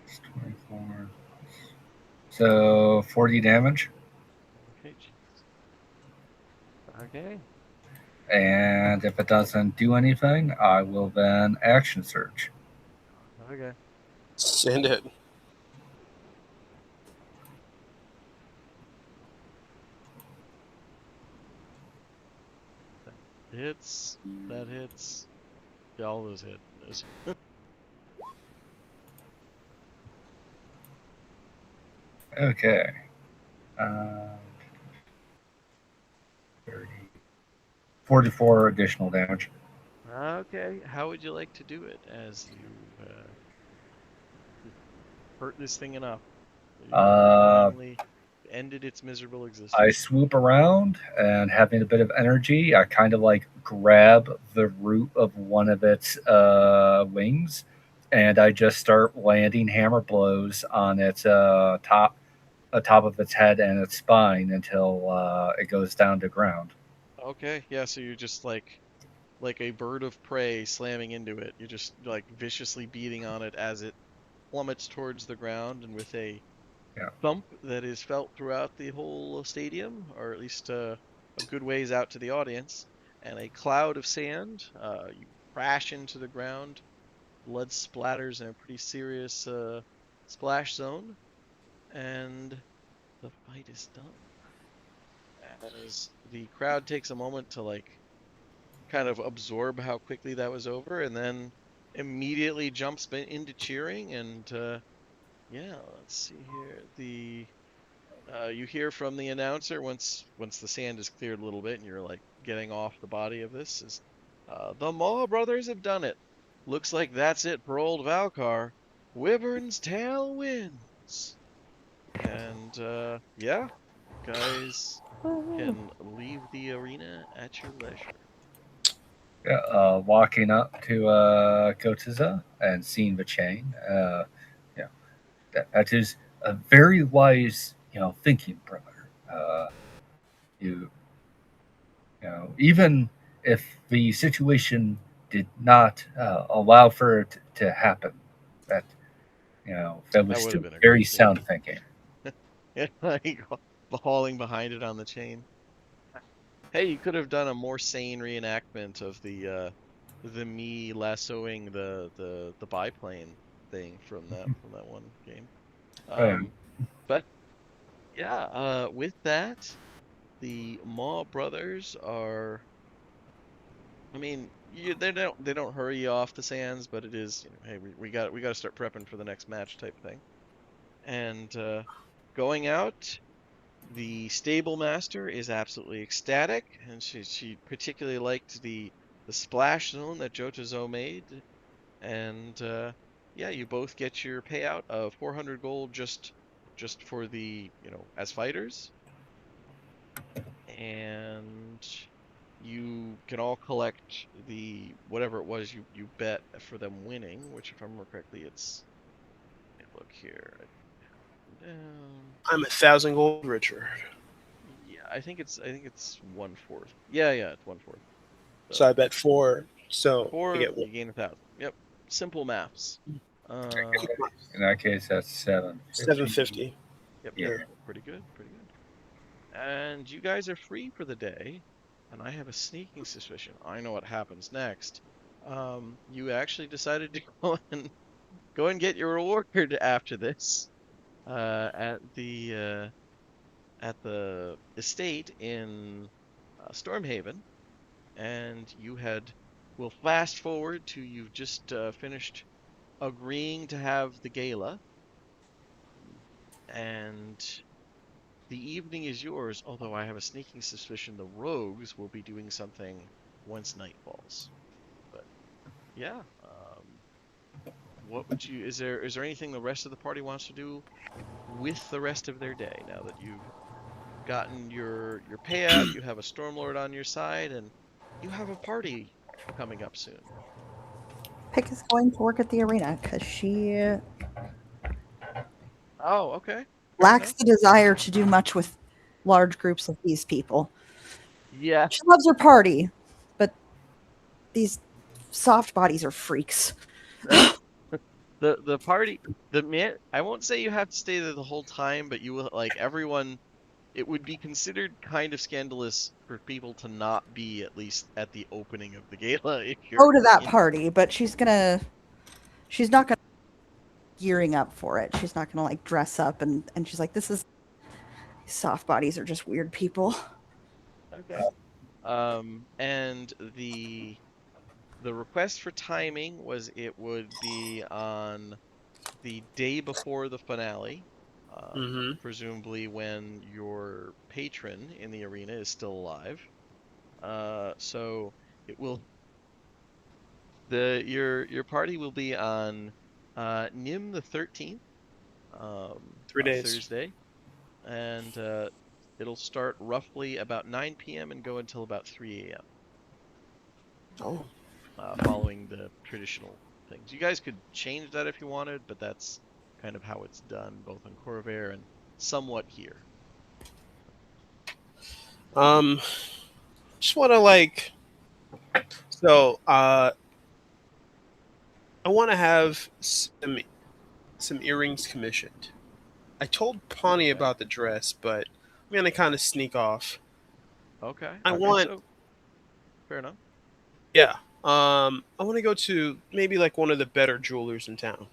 It's 24. So 40 damage. Okay. Okay. And if it doesn't do anything, I will then action search. Okay. Send it. That hits. Yeah, all those hit. Okay. 44 additional damage. Okay. How would you like to do it? As you hurt this thing enough. You Uh, finally ended its miserable I existence. swoop around and having a bit of energy, I kind of like grab the root of one of its wings, and I just start landing hammer blows on its top of its head and its spine until it goes down to ground. Okay, yeah, so you're just like a bird of prey slamming into it. You're just like viciously beating on it as it plummets towards the ground, and with a Yeah. thump that is felt throughout the whole stadium, or at least a good ways out to the audience, and a cloud of sand. You crash into the ground. Blood splatters in a pretty serious splash zone, and the fight is done. As the crowd takes a moment to like kind of absorb how quickly that was over, and then immediately jumps into cheering. And yeah, let's see here. The you hear from the announcer once the sand is cleared a little bit, and you're like getting off the body of this is the Maw brothers have done it. Looks like that's it for old Valkar. Wyvern's tail wins. And yeah, guys can leave the arena at your leisure. Yeah, walking up to Gotiza and seeing the chain. Yeah, that is a very wise, thinking, brother. You, even if the situation did not allow for it to happen, that that was That would have still been a very great scene. sound thinking. Yeah, like hauling behind it on the chain. Hey, you could have done a more sane reenactment of the me lassoing the biplane thing from that one game. Um, Um, but yeah, with that, the Maw brothers are. I mean, they don't hurry you off the sands, but it is, hey, we got to start prepping for the next match type thing. And going out, the stable master is absolutely ecstatic, and she particularly liked the splash zone that Jotazo made. And yeah, you both get your payout of 400 gold just for the, as fighters. And you can all collect the whatever it was you bet for them winning, which if I remember correctly, let me look here. Down. I'm 1,000 gold richer. Yeah, I think it's 1/4. Yeah, it's 1/4. So I So bet 4. So I four, get you gain 1,000. Yep, simple maths. Uh, in that case, that's 750. 750. yep, Yeah. pretty good, pretty good. And you guys are free for the day, and I have a sneaking suspicion I know what happens next. You actually decided to go and get your reward after this, at the estate in Stormhaven. And we'll fast forward to you've just finished agreeing to have the gala, and the evening is yours, although I have a sneaking suspicion the rogues will be doing something once night falls. But yeah, what would you, is there anything the rest of the party wants to do with the rest of their day now that you've gotten your payout, you have a Stormlord on your side, and you have a party coming up soon? Pick is going to work at the arena because she Oh, okay. Fair lacks enough. the desire to do much with large groups of these people. Yeah, She loves her party, but these soft bodies are freaks. the party, the man, I won't say you have to stay there the whole time, but you will, like, everyone, it would be considered kind of scandalous for people to not be at least at the opening of the gala if Go you're to that in. party, but she's not gonna gearing up for it. She's not gonna like dress up and she's like, this is soft bodies are just weird people. Okay. And the request for timing was it would be on the day before the finale, Mm-hmm. presumably when your patron in the arena is still alive. So it will your party will be on Nim the 13th, 3 on days. Thursday, and it'll start roughly about 9 p.m. and go until about 3 a.m. Oh, Following the traditional things. You guys could change that if you wanted, but that's kind of how it's done, both on Corvair and somewhat here. just want to like. So, I want to have some earrings commissioned. I told Pawnee Okay. about the dress, but I'm gonna kind of sneak off. Okay. I Okay. want, So fair enough. yeah. I want to go to maybe like one of the better jewelers in town.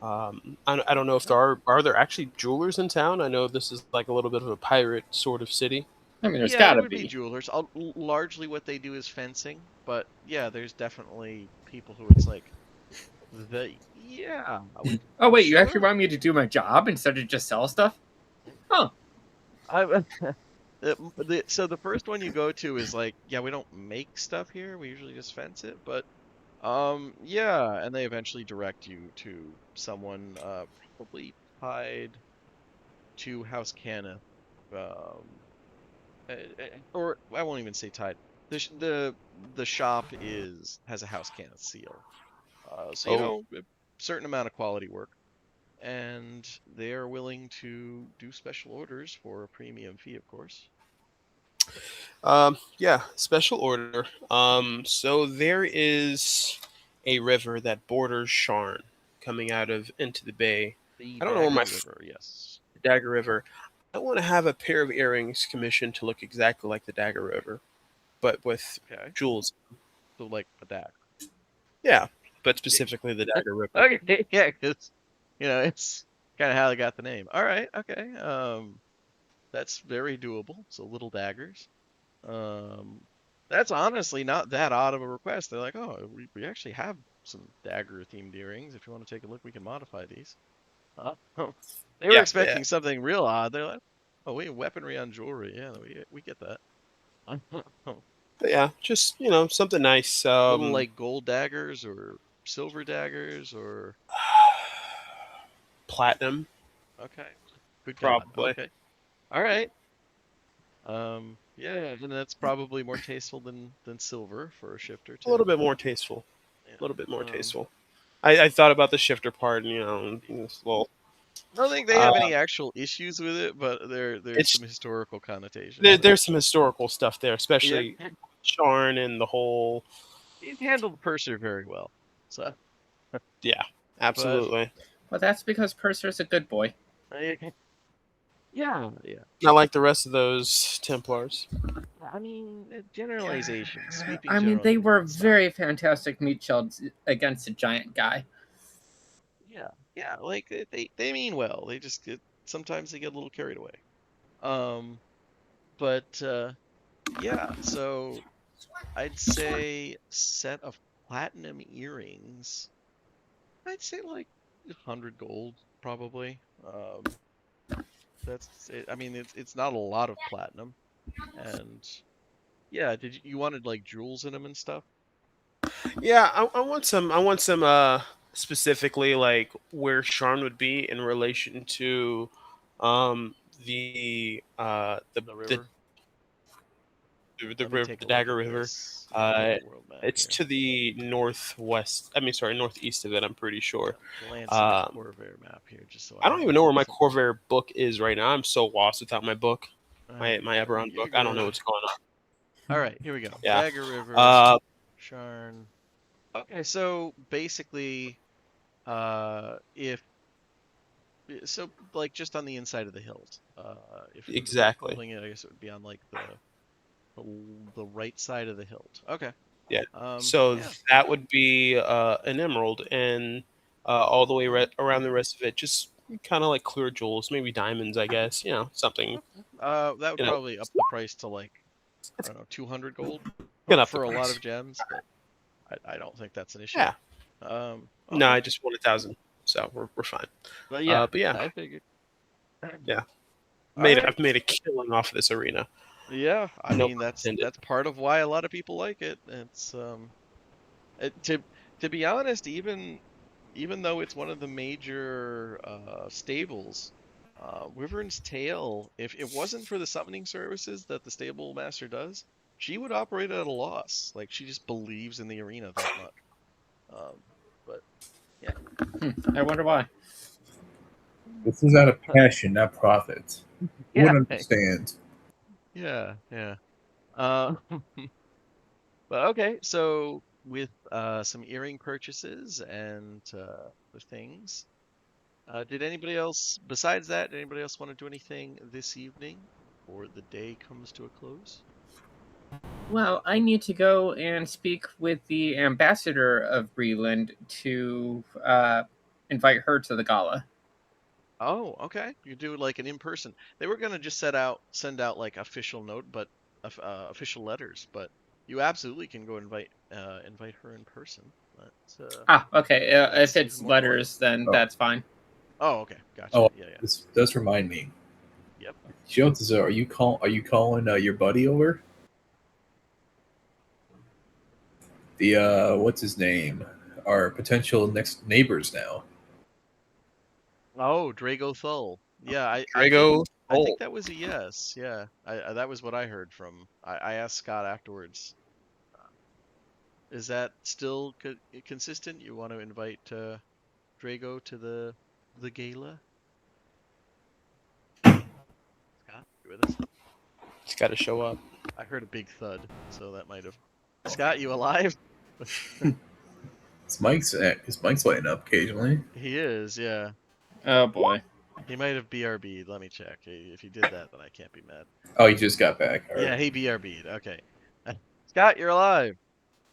I don't know if Okay. are there actually jewelers in town. I know this is like a little bit of a pirate sort of city. I mean, there's Yeah, it gotta would be be. jewelers. Largely what they do is fencing, but yeah, there's definitely people who it's like Oh wait, you actually sure. want me to do my job instead of just sell stuff? Huh. I so the first one you go to is like, yeah, we don't make stuff here. We usually just fence it, but yeah, and they eventually direct you to someone probably tied to House Cannith, or I won't even say tied. The shop has a House Cannith seal, so Oh, a certain amount of quality work, and they are willing to do special orders for a premium fee, of course. yeah, special order. So there is a river that borders Sharn coming out of into the bay. The I don't know where my Dagger River, yes. Dagger River. I want to have a pair of earrings commissioned to look exactly like the Dagger River, but with Okay, jewels. so like a dagger. Yeah, but specifically the Dagger River. Okay, yeah, because it's kind of how they got the name. All right, okay. That's very doable. So little daggers. Um, that's honestly not that odd of a request. They're like, oh, we actually have some dagger themed earrings. If you want to take a look, we can modify these. They were Yeah, yeah. expecting something real odd. They're like, oh, we have weaponry on jewelry. Yeah, we get that. But yeah, just something nice. Little like gold daggers or silver daggers or Platinum, okay. Good God. probably. Okay. All right. Yeah, and that's probably more tasteful than silver for a shifter A little too. bit more tasteful. A little bit Yeah. more tasteful. I thought about the shifter part, and it's a little. I don't think they have Uh, any actual issues with it, but there's it's some historical connotations there. there's some historical stuff there, Yeah, especially Sharn and the whole. he's handled Purser very well. So, Yeah, but absolutely. Well, that's because Purser's a good boy. yeah. Not like the rest of those Templars. I mean, generalizations, sweeping I mean, they were generalizations. very fantastic meat shields against a giant guy. Yeah. Like they mean well. They just sometimes they get a little carried away. But yeah. So I'd say set of platinum earrings. I'd say like 100 gold probably. That's it. I mean, it's not a lot of platinum, and yeah. You wanted like jewels in them and stuff? Yeah, I want some. I want some. Specifically, like where Sharn would be in relation to, um, The river. the Let me river, take the a look Dagger at River. this. Let me pull up Uh, the world map it's here. to the northwest. I mean, sorry, northeast of it. I'm pretty sure. Glancing at the Um, Corvair map here, just so I I don't have even know where my some. Corvair book is right now. I'm so lost without my book, my Eberron You're book. I don't know good. what's going on. All right, here we go. Yeah. Dagger River, Uh, Sharn. Okay, so basically, if so, like just on the inside of the hills. If we were exactly. holding it, I guess it would be on like the right side of the hilt. Okay. Yeah. So Yeah. that would be an emerald, and all the way around the rest of it, just kind of like clear jewels, maybe diamonds, I guess. Something. That would You know, probably up the price to like I don't know, 200 gold get up the for a lot price. of gems, but I don't think that's an issue. Yeah. No, Okay. I just want 1,000, so we're fine. But yeah, But yeah, I figured. yeah. All right. I've made a killing off of this arena. Yeah, I No mean pun intended. that's part of why a lot of people like it. It's to be honest, even even though it's one of the major stables, Wyvern's Tail, if it wasn't for the summoning services that the stable master does, she would operate at a loss. Like, she just believes in the arena that much. But yeah. I wonder why. This is out of passion, not profit. Who Yeah. would understand? Yeah, yeah. Uh, but okay, so with some earring purchases and other things, did anybody else, besides that, did anybody else want to do anything this evening before the day comes to a close? Well, I need to go and speak with the ambassador of Breland to invite her to the gala. Oh, okay. You do like an in-person. They were gonna just send out like official note, but official letters, but you absolutely can go invite her in person. Okay. If That's even it's more polite. letters, then Oh. that's fine. Oh, okay, gotcha. Oh, Yeah, yeah. this does remind me. Yep. Jotzo, are you calling your buddy over? The what's his name? Our potential next neighbors now. Oh, Drago Thull. Yeah, Drago. I think that was a yes. Yeah, that was what I heard from. I asked Scott afterwards. Is that still consistent? You want to invite Drago to the gala? Scott, you with us? It's got to show up. I heard a big thud, so that might have. Scott, you alive? His mic's lighting up occasionally. He is, yeah. Oh boy. He might have BRB'd. Let me check. If he did that, then I can't be mad. Oh, he just got back. All Yeah, right. he BRB'd. Okay. Scott, you're alive.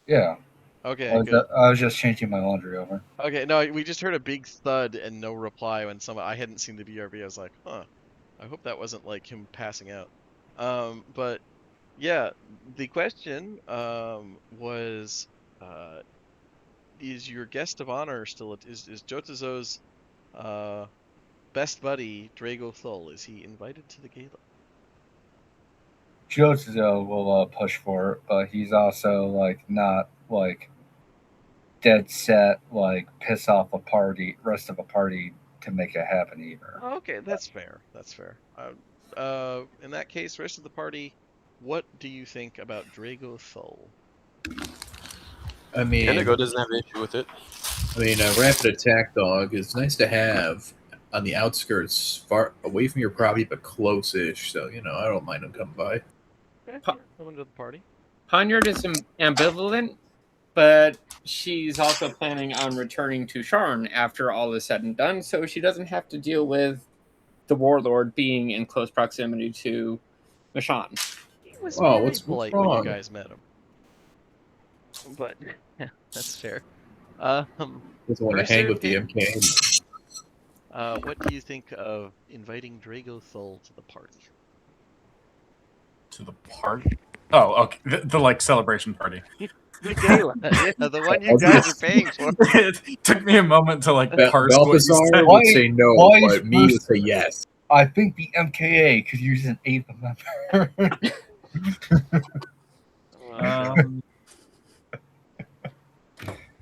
Yeah. Okay, good. I was just changing my laundry over. Okay, no, we just heard a big thud and no reply when I hadn't seen the BRB. I was like, huh. I hope that wasn't like him passing out. But yeah, the question was, is your guest of honor still is Jotazo's best buddy Drago Thull? Is he invited to the gala? Jotzo will push for it, but he's also like not like dead set, like piss off rest of a party to make it happen either. Okay, that's fair. That's fair. In that case, rest of the party, what do you think about Drago Thull? I mean, Indigo doesn't have an issue with it. a rapid attack dog is nice to have on the outskirts, far away from your property, but close-ish. So I don't mind him coming by. Okay, coming to the party. Poniard is ambivalent, but she's also planning on returning to Sharn after all is said and done, so she doesn't have to deal with the warlord being in close proximity to Mishann. He was Oh, very what's polite when wrong? you guys met him. But yeah, that's fair. Doesn't want to hang with the MK. What do you think of inviting Drago Thull to the party? To the party? Oh, okay. The like celebration party. The gala, yeah, the one you guys are paying for. It took me a moment to like parse what you Balthazar said. would say no, why but is me would Bruce- say yes. I think the MKA could use an eighth member.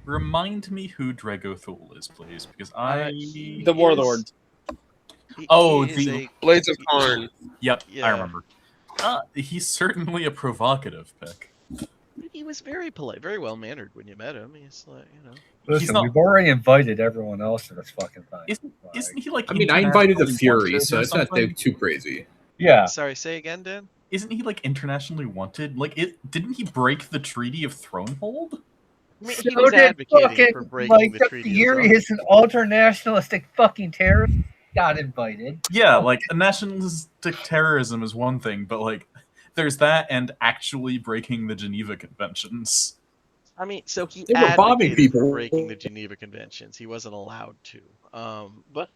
Remind me who Drago Thule is, please, because The warlord. Blades of Karn. Yep, Yeah. I remember. He's certainly a provocative pick. He was very polite, very well mannered when you met him. He's like, Listen, not- we've already invited everyone else to this fucking thing. Isn't he like? I mean, I invited the internationally Fury, wanted so or it's not something? too crazy. Yeah. Sorry, say again, Dan. Isn't he like internationally wanted? Like, didn't he break the Treaty of Thronehold? I mean, he was advocating for breaking the Treaty of Fury is an ultranationalistic fucking terrorist. Got invited. Yeah, like nationalistic terrorism is one thing, but like there's that and actually breaking the Geneva Conventions. I mean, so he They were bombing advocated people. for breaking the Geneva Conventions. He wasn't allowed to. But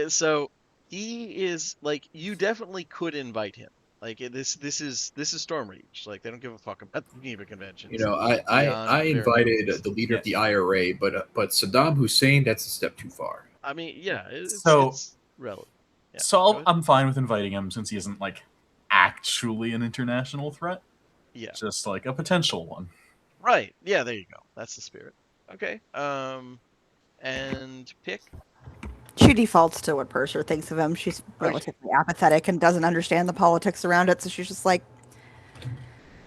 so he is like, you definitely could invite him. Like this is Stormreach. Like they don't give a fuck about the Geneva Conventions. I invited boundaries. the leader of the IRA, but Saddam Hussein, that's a step too far. I mean, yeah, it's relevant. Yeah, So go ahead. I'm fine with inviting him since he isn't like actually an international threat. Yeah. Just like a potential one. Right. Yeah, there you go. That's the spirit. Okay. and pick. She defaults to what Purser thinks of him. She's relatively apathetic and doesn't understand the politics around it, so she's just like,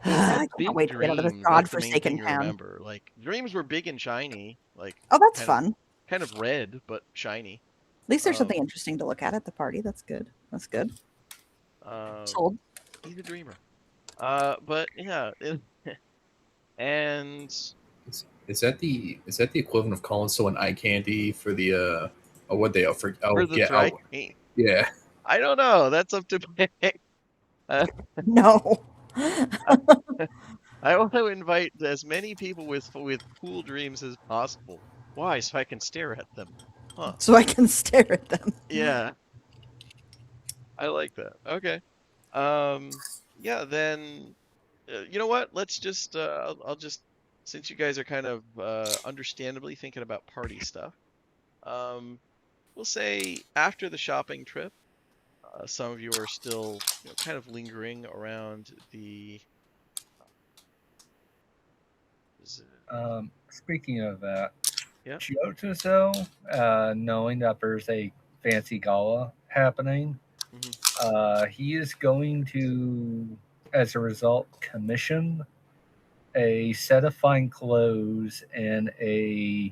He had I can't big wait to get out of this dreams. That's the main thing godforsaken to town. remember. Like dreams were big and shiny, like Oh, that's kind of fun. kind of red but shiny. At least there's something Um, interesting to look at the party. That's good. That's good. um, Sold. he's a dreamer. But yeah, and Is that the equivalent of calling someone eye candy for the what they offer? for Oh, the get dry out! clean, Yeah. I don't know. That's up to pick. Uh, No. I want to invite as many people with cool dreams as possible. Why? So I can stare at them. Huh. So I can stare at them. Yeah, I like that. Okay. Yeah, then you know what? Let's just I'll just since you guys are kind of understandably thinking about party stuff. Um, we'll say after the shopping trip, some of you are still, kind of lingering around the is it- Speaking of that, yeah. Chiotozo, knowing that there's a fancy gala happening, he is going to, as a result, commission a set of fine clothes in a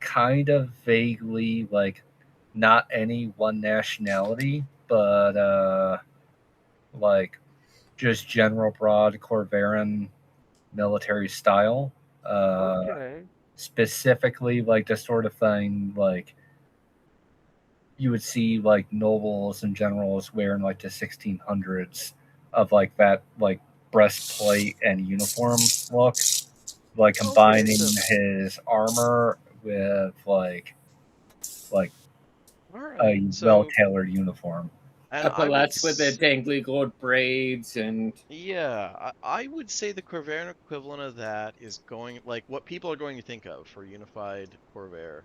kind of vaguely like not any one nationality, but like just general broad Corvaran military style. Okay. Specifically, like the sort of thing like you would see like nobles and generals wearing like the 1600s of like that like breastplate and uniform look, like Okay, combining so his armor with like all right. a well So tailored uniform. and I would Epaulets with the dangly gold braids and yeah, I would say the Corvair equivalent of that is going like what people are going to think of for unified Corvair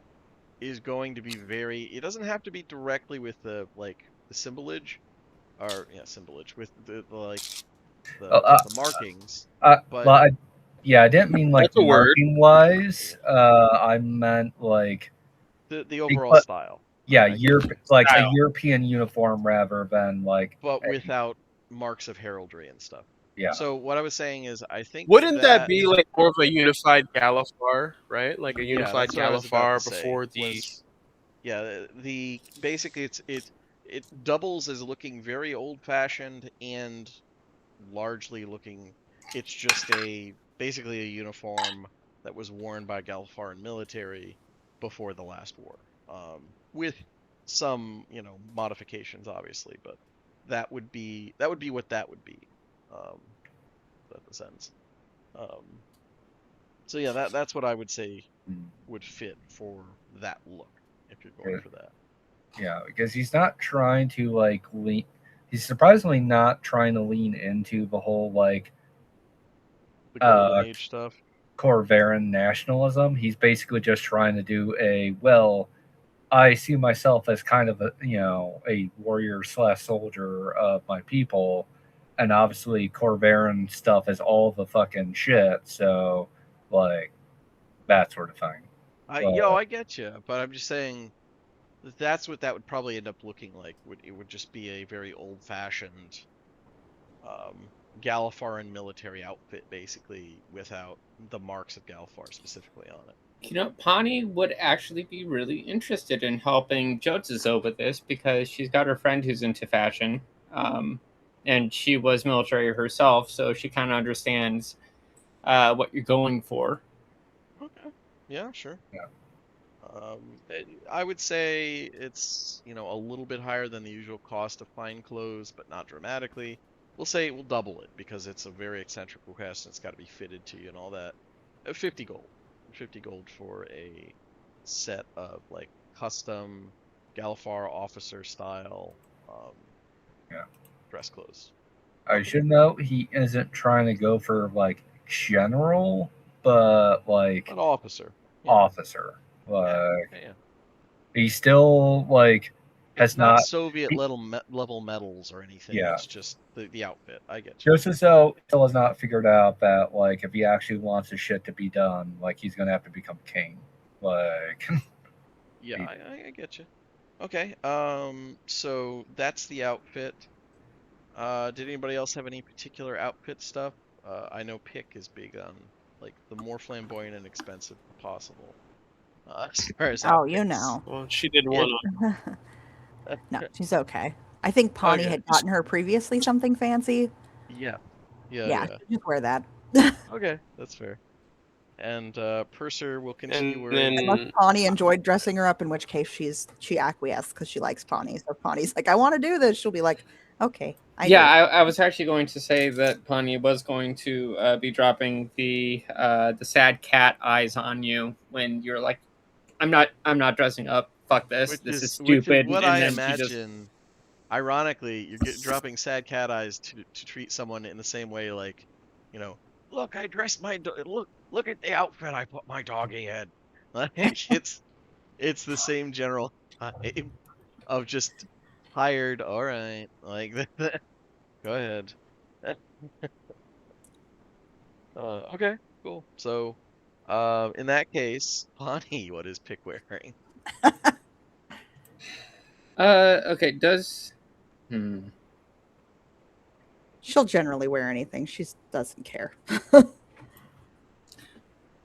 is going to be very it doesn't have to be directly with the the symbolage or yeah, symbolage with the like Uh, uh, the markings, but well, yeah, I didn't mean like That's a word. marking wise. I meant like the overall but style. yeah, I get what you're like a Style. European uniform rather than like but without marks of heraldry and stuff. yeah. So what I was saying is I think Wouldn't that that be like more of a unified Galifar, right? Like a yeah, unified that's what I was about to Galifar say. before the. Was yeah, the basically it doubles as looking very old-fashioned and largely looking it's just basically a uniform that was worn by Galfaran military before the last war. With some, modifications obviously, but that would be what that would be. Um, that the sense. Um, so yeah, that's what I would say would fit for that look if you're going for that. Yeah, because he's not trying to like lean. He's surprisingly not trying to lean into the whole like The golden age stuff. Corvaran nationalism. He's basically just trying to do a well. I see myself as kind of a warrior slash soldier of my people, and obviously Corvaran stuff is all the fucking shit. So like that sort of thing. I get you, but I'm just saying that's what that would probably end up looking like. It would just be a very old-fashioned Galafaran military outfit, basically, without the marks of Galfar specifically on it. Pawnee would actually be really interested in helping Jotsuzo with this because she's got her friend who's into fashion, and she was military herself, so she kind of understands what you're going for. Okay. Yeah, sure. Yeah. I would say it's, a little bit higher than the usual cost of fine clothes, but not dramatically. We'll say we'll double it because it's a very eccentric request and it's got to be fitted to you and all that. 50 gold. 50 gold for a set of like custom Galifar officer style dress clothes. I should note he isn't trying to go for like general, but like an officer. Yeah. Officer. Like yeah. He's still like has it's not Soviet level medals or anything. Yeah. It's just the outfit. I get you. Just as though still has not figured out that like if he actually wants his shit to be done, like he's gonna have to become king. Like Yeah, I get you. Okay. So that's the outfit. Did anybody else have any particular outfit stuff? I know Pick is big on like the more flamboyant and expensive possible. As far as Oh, you outfits. know. Well, she did It, one. No, she's okay. I think Pawnee okay. had gotten her previously something fancy. Yeah. Yeah, Yeah, yeah. she'll just wear that. Okay, that's fair. And Purser will continue And wearing Unless then Pawnee enjoyed dressing her up, in which case she acquiesced because she likes Pawnee. So if Pawnee's like, I want to do this, she'll be like, okay, I Yeah, do. I was actually going to say that Ponyo was going to be dropping the sad cat eyes on you when you're like, I'm not dressing up. Fuck this. This is which is stupid. what And I then she just imagine. Ironically, you're dropping sad cat eyes to treat someone in the same way, like, you know, look, I dressed my look at the outfit I put my doggy in. Like it's the same general vibe of just hired. All right, like go ahead. Okay, cool. So, in that case, Bonnie, what is Pick wearing? okay, does She'll generally wear anything. She doesn't care.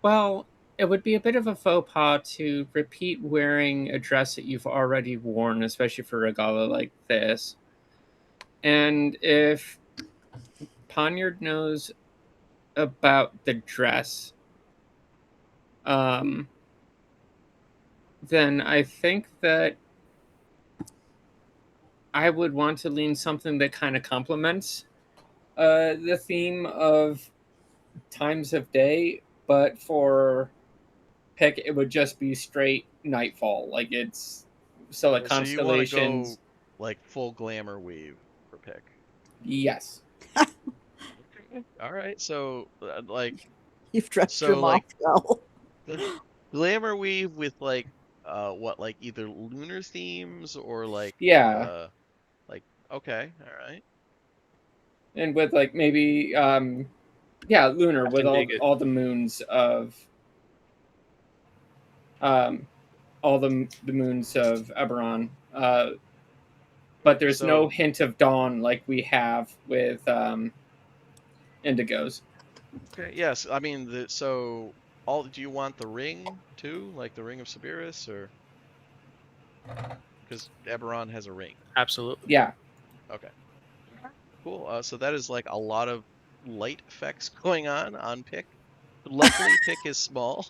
well, it would be a bit of a faux pas to repeat wearing a dress that you've already worn, especially for a gala like this. And if Poniard knows about the dress, um, then I think that I would want to lean something that kind of complements the theme of times of day, but for Pick, it would just be straight nightfall. Like it's so like So you want to constellations. go like full glamour weave for Pick? Yes. Okay. All right. So You've dressed your mom like well. glamour weave with like what, like either lunar themes or Yeah, uh like okay, all right. and with like maybe yeah, lunar have with to make it. all the moons of um all the moons of Eberron. But there's no So hint of dawn like we have with indigos. okay, yes. I mean so all do you want the ring too? Like the ring of Sibiris, or because Eberron has a ring. Absolutely. Yeah, Okay. Cool. So that is like a lot of light effects going on Pick. Luckily, Pick is small.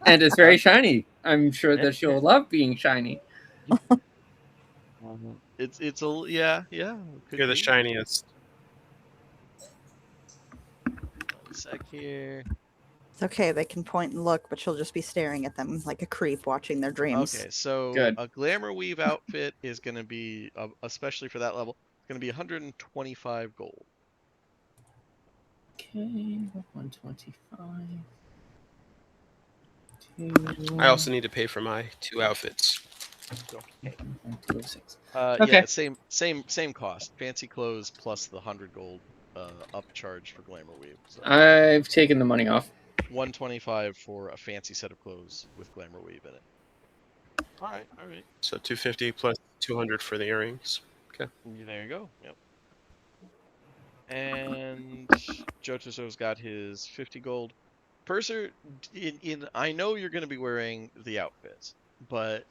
and it's very shiny. I'm sure that she'll love being shiny. It's a yeah, could You're the be. shiniest. 1 sec here. It's okay. They can point and look, but she'll just be staring at them like a creep watching their dreams. Okay, so Good. a glamour weave outfit is going to be, especially for that level, it's going to be 125 gold. Okay, 125. I also need to pay for my 2 outfits. Okay, 206. Yeah, Okay. same cost. Fancy clothes plus the 100 gold upcharge for glamour weave. So I've taken the money off. 125 for a fancy set of clothes with glamour weave in it. All right. So 250 plus 200 for the earrings. Okay. There you go. Yep. And Jotoso's got his 50 gold. Purser, I know you're going to be wearing the outfits, but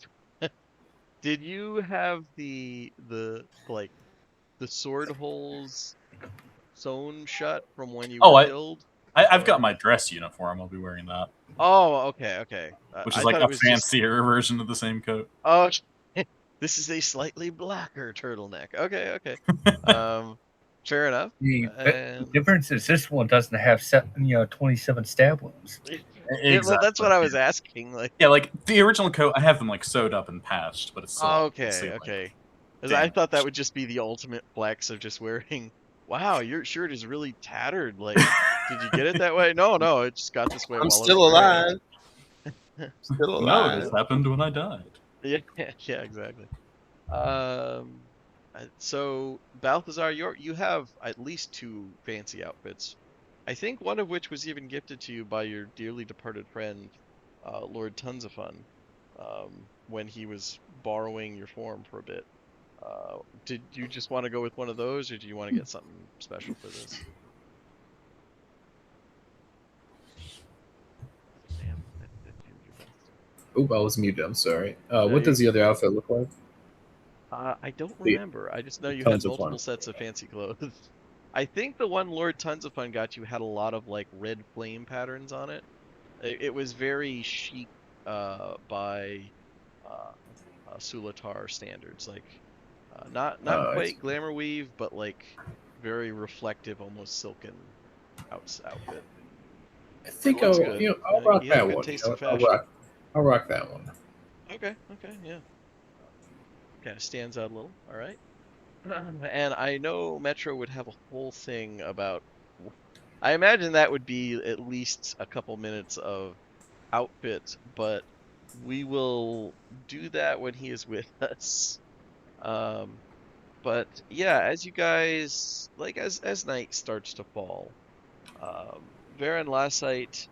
did you have the like the sword holes sewn shut from when you Oh, were killed? I've Or- got my dress uniform. I'll be wearing that, Oh, okay. which I is like thought a it was just fancier version of the same coat. oh, this is a slightly blacker turtleneck. Okay. Fair enough. But the difference is this one doesn't have 27 stab wounds. Yeah, well, that's Exactly. what I was asking. Like, Yeah, like the original coat, I have them like sewed up and patched, but it's still okay. like, Because I damn. thought that would just be the ultimate flex of just wearing. Wow, your shirt is really tattered. Like, did you get it that way? No, it just got this way I'm while I was still wearing alive. Still No, alive. this happened when I died. it. Yeah, exactly. So Balthazar, you have at least 2 fancy outfits. I think one of which was even gifted to you by your dearly departed friend, Lord Tons of Fun. when he was borrowing your form for a bit. Did you just want to go with one of those, or do you want to get something special for this? Damn, that you your best. Oop, I was muted. I'm sorry. No, What you're does the good. other outfit look like? I don't The remember. I just know you had Tons of Fun. multiple sets of fancy clothes. I think the one Lord Tons of Fun got you had a lot of like red flame patterns on it. It was very chic by uh, Sulatar standards, like not It's, quite glamour weave, but like very reflective, almost silken outfit. I It think looks I'll good. I'll rock You have that good one. taste in I'll fashion. rock that one. Okay, yeah. Kind of stands out a little. All right. And I know Metro would have a whole thing about. I imagine that would be at least a couple minutes of outfit, but we will do that when he is with us. Um, but yeah, as you guys like, as night starts to fall, Varen Lassite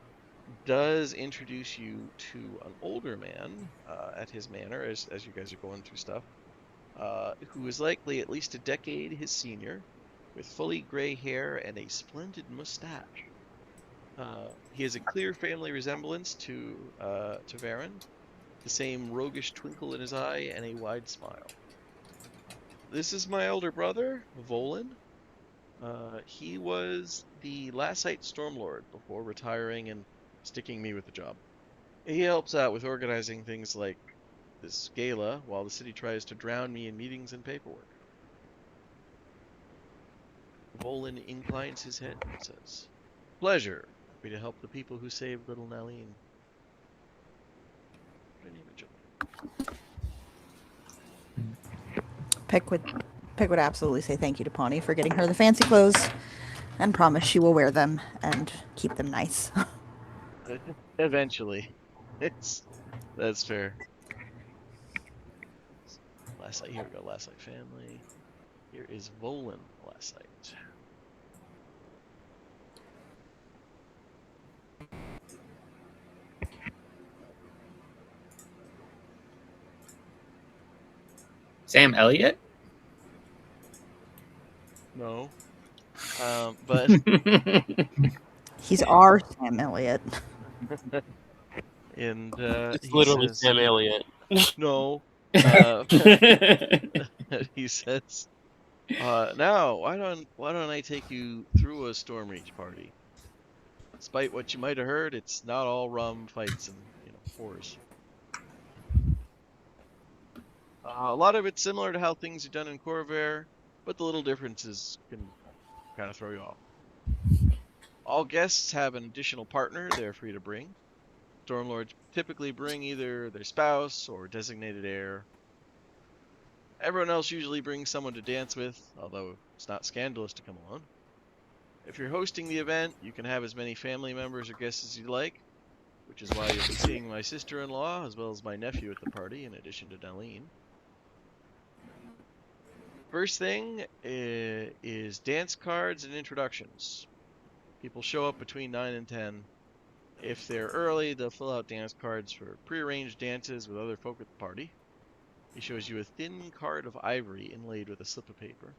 does introduce you to an older man at his manor as you guys are going through stuff, who is likely at least a decade his senior, with fully gray hair and a splendid mustache. He has a clear family resemblance to Varen, the same roguish twinkle in his eye and a wide smile. This is my elder brother, Volin. He was the Lassite Stormlord before retiring and sticking me with the job. He helps out with organizing things like this gala while the city tries to drown me in meetings and paperwork. Volin inclines his head and says, "Pleasure. Happy to help the people who saved little Naline." What a name of joke. Pick would absolutely say thank you to Pawnee for getting her the fancy clothes and promise she will wear them and keep them nice. Eventually. It's that's fair. Last night, here we go. Last night family. Here is Volin last night. Sam Elliott? No. But He's our Sam Elliott. and It's he literally says Sam Elliott. no. He says, now why don't I take you through a Stormreach party? Despite what you might have heard, it's not all rum, fights, and whores. A lot of it's similar to how things are done in Corvair, but the little differences can kind of throw you off. All guests have an additional partner they're free to bring. Stormlords typically bring either their spouse or designated heir. Everyone else usually brings someone to dance with, although it's not scandalous to come alone. If you're hosting the event, you can have as many family members or guests as you like, which is why you'll be seeing my sister-in-law as well as my nephew at the party, in addition to Darlene. First thing is dance cards and introductions. People show up between 9 and 10. If they're early, they'll fill out dance cards for prearranged dances with other folk at the party. He shows you a thin card of ivory inlaid with a slip of paper.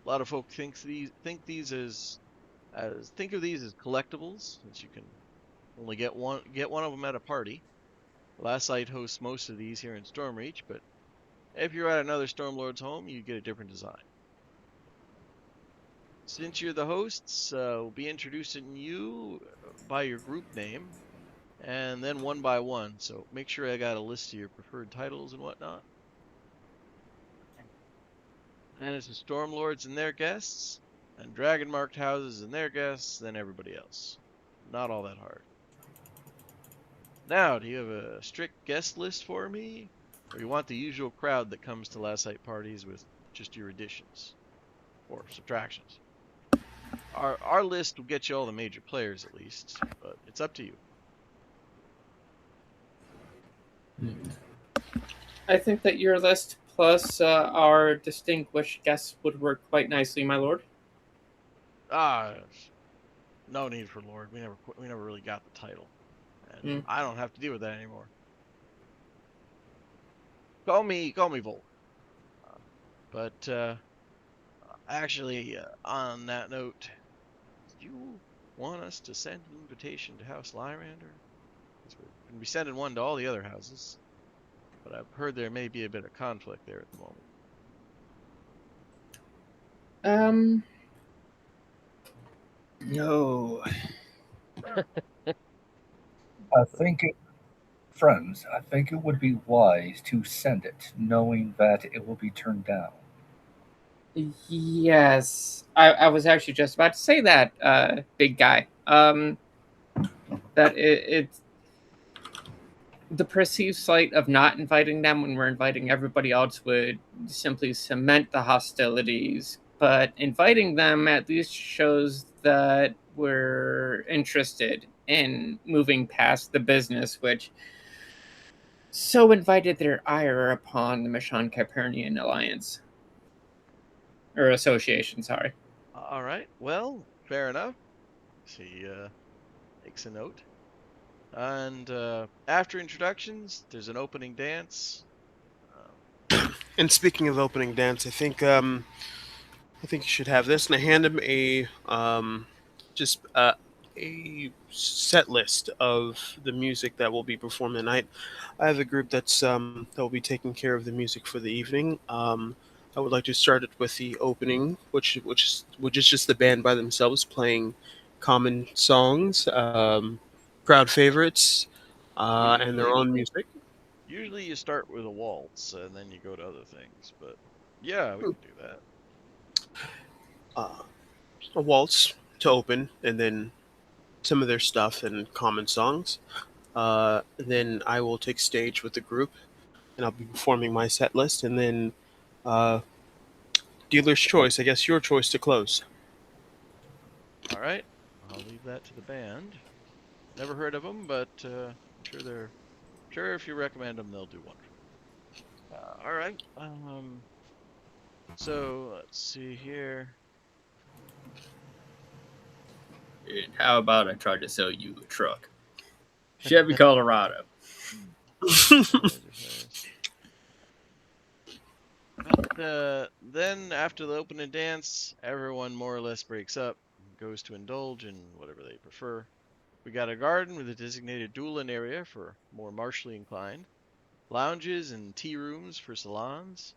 A lot of folk think of these as collectibles, since you can only get one of them at a party. Last Light hosts most of these here in Stormreach, but if you're at another Stormlord's home, you get a different design. Since you're the hosts, we'll be introducing you by your group name, and then one by one. So make sure I got a list of your preferred titles and whatnot. And it's the Stormlords and their guests, and Dragon Marked houses and their guests, then everybody else. Not all that hard. Now, do you have a strict guest list for me? Or you want the usual crowd that comes to Last Night parties with just your additions? Or subtractions? Our list will get you all the major players at least, but it's up to you. I think that your list plus our distinguished guests would work quite nicely, my lord. No need for Lord. We never really got the title, and I don't have to deal with that anymore. call me Volk. But actually, on that note, do you want us to send an invitation to House Lyrander? Because we're going to be sending one to all the other houses, but I've heard there may be a bit of conflict there at the moment. No. I think, friends, I think it would be wise to send it, knowing that it will be turned down. Yes, I was actually just about to say that, big guy. That it's the perceived slight of not inviting them when we're inviting everybody else would simply cement the hostilities. But inviting them at least shows that we're interested in moving past the business, which so invited their ire upon the Mishann Capernian alliance or association. Sorry. All right. Well, fair enough. She makes a note. And after introductions, there's an opening dance. And speaking of opening dance, I think you should have this, and I hand him just a set list of the music that will be performed tonight. I have a group that will be taking care of the music for the evening. I would like to start it with the opening, which is just the band by themselves playing common songs, crowd favorites, and their Usually, own music. usually you start with a waltz and then you go to other things. But yeah, we can do that. Uh, a waltz to open, and then some of their stuff and common songs. Then I will take stage with the group, and I'll be performing my set list, and then uh, dealer's choice. I guess your choice to close. All right. I'll leave that to the band. Never heard of them, but I'm sure they're sure if you recommend them, they'll do wonderful. All right. So let's see here. And how about I try to sell you a truck? Chevy Colorado. But then after the opening dance, everyone more or less breaks up, and goes to indulge in whatever they prefer. We got a garden with a designated dueling area for more martially inclined, lounges and tea rooms for salons,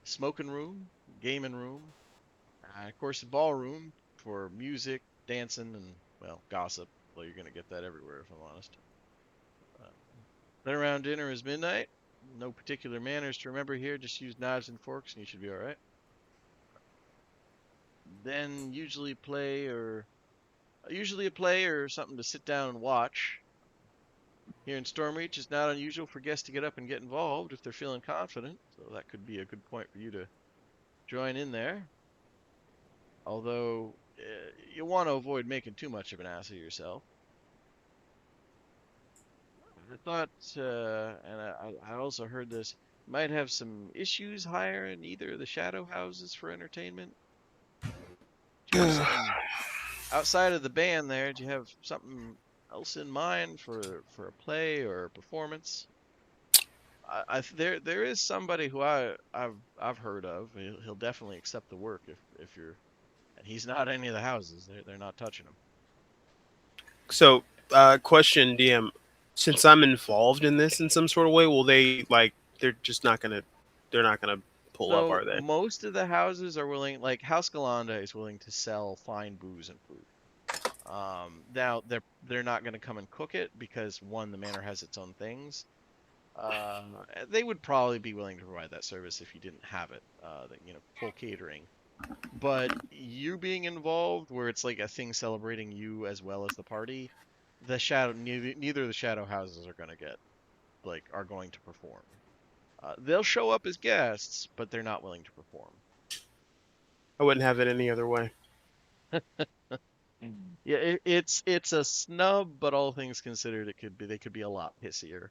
smoking room, gaming room, of course a ballroom for music, dancing, and well, gossip. Well, you're gonna get that everywhere, if I'm honest. Uh, then around dinner is midnight. No particular manners to remember here. Just use knives and forks, and you should be all right. Then usually a play or something to sit down and watch. Here in Stormreach, it's not unusual for guests to get up and get involved if they're feeling confident, so that could be a good point for you to join in there. Although you want to avoid making too much of an ass of yourself. I thought, and I also heard this, might have some issues hiring either of the shadow houses for entertainment. Do you have something outside of the band there? Do you have something else in mind for a play or a performance? There is somebody who I've heard of. He'll definitely accept the work if you're, and he's not any of the houses. They're not touching him. So, question, DM. Since I'm involved in this in some sort of way, will they like? They're just not gonna. They're not gonna pull up, So are they? most of the houses are willing, like House Galanda is willing to sell fine booze and food. Now they're not going to come and cook it because one, the manor has its own things. They would probably be willing to provide that service if you didn't have it. Full catering. But you being involved, where it's like a thing celebrating you as well as the party, neither of the shadow houses are going to are going to perform. They'll show up as guests, but they're not willing to perform. I wouldn't have it any other way. Yeah, it's a snub, but all things considered, they could be a lot pissier.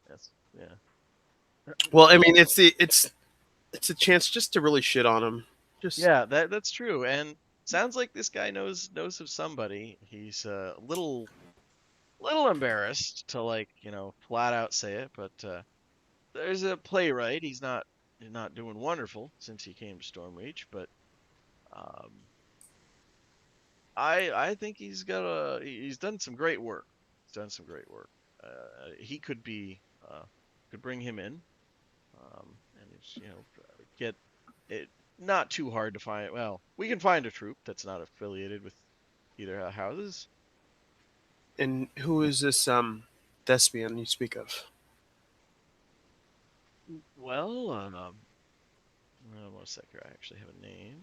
Yes, yeah, Well, I mean, it's a chance just to really shit on them. Just yeah. That's true. And sounds like this guy knows of somebody. He's a little embarrassed to flat out say it, but there's a playwright. He's not doing wonderful since he came to Stormreach, but um, I think he's done some great work. He's done some great work. He could be could bring him in, and it's get it not too hard to find. Well, we can find a troop that's not affiliated with either houses. And who is this thespian you speak of? Well, one sec here. I actually have a name.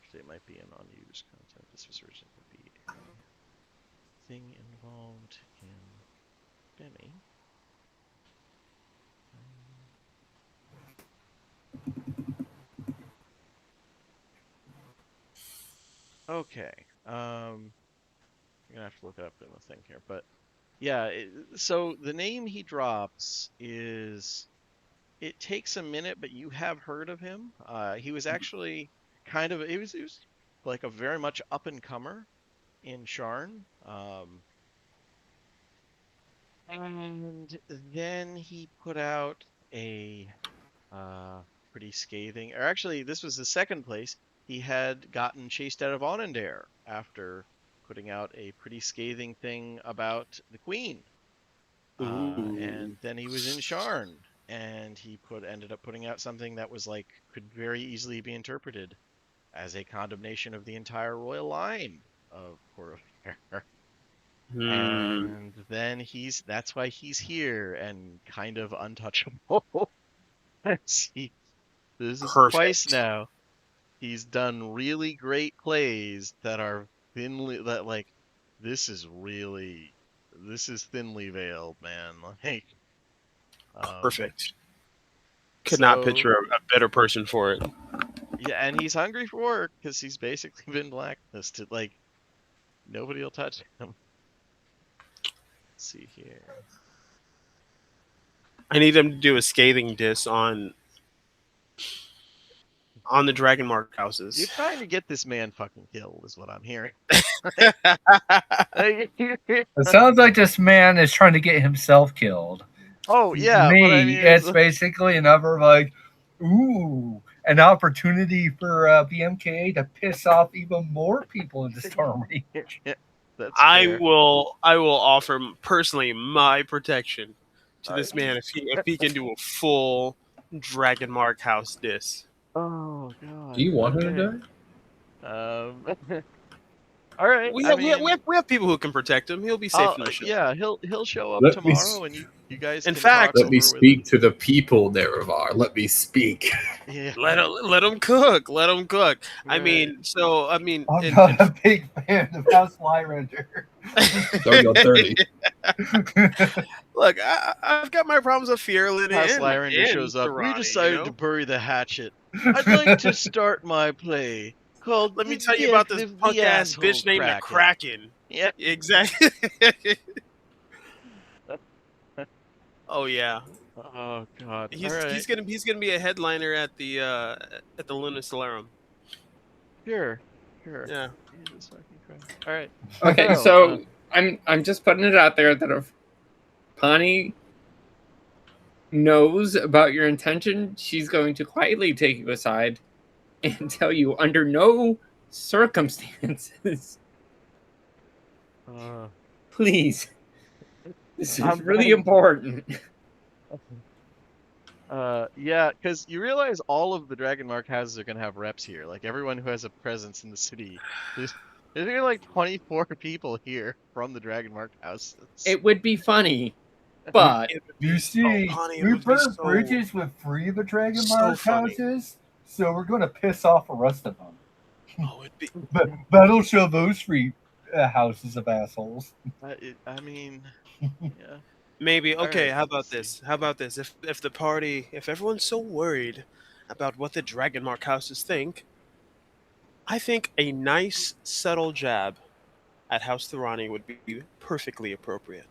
Actually, it might be an unused content. This was originally to be a thing involved in Benny. Okay. I'm gonna have to look it up in the thing here, but yeah. So the name he drops is. It takes a minute, but you have heard of him. He was actually kind of. He was like a very much up and comer in Sharn. And then he put out a pretty scathing, or actually, this was the second place he had gotten chased out of Onondair after putting out a pretty scathing thing about the Queen. And then he was in Sharn, and he ended up putting out something that was like could very easily be interpreted as a condemnation of the entire royal line of Corvair. And then that's why he's here and kind of untouchable. See, this is twice now. He's done really great plays that are thinly this is thinly veiled, man. Like Perfect. Could not picture a better person for it. Yeah, and he's hungry for work because he's basically been blacklisted. Like nobody will touch him. Let's see here. I need him to do a scathing diss on the Dragon Mark houses. You're trying to get this man fucking killed, is what I'm hearing. It sounds like this man is trying to get himself killed. Oh yeah, me, but I mean, it's basically another like, ooh, an opportunity for BMKA to piss off even more people in the Stormreach. I will offer personally my protection to this man if he can do a full Dragon Mark house diss. Oh god. Do you want him to die? All right. We have people who can protect him. He'll be safe in the show. Yeah, he'll show up tomorrow, and you guys. In fact, let me speak to the people, Nerevar. Let me speak. Yeah. Let him cook. Let him cook. Yeah. I'm not a big fan of House Lyrander. Don't go 30. Look, I've got my problems with Fearlin. House Lyrander shows up. We decided to bury the hatchet. I'd like to start my play called. Let me tell you about this punk ass bitch named the Kraken. Yeah, exactly. Oh yeah. Oh god. He's gonna be a headliner at the Luna Stellarum. Sure. Yeah. Jesus fucking Christ. All right. Okay, so I'm just putting it out there that if Pani knows about your intention, she's going to quietly take you aside and tell you under no circumstances. Please. This is really important. Yeah, because you realize all of the Dragon Mark houses are going to have reps here. Like, everyone who has a presence in the city. There's like 24 people here from the Dragon Mark houses. It would be funny, but... You see, we burn bridges with 3 of the Dragon Mark houses, so we're going to piss off the rest of them. Oh, it'd be... But that'll show those 3 houses of assholes. I mean, yeah. Maybe. Okay, right, how about this? If everyone's so worried about what the Dragon Mark houses think, I think a nice, subtle jab at House Thorani would be perfectly appropriate.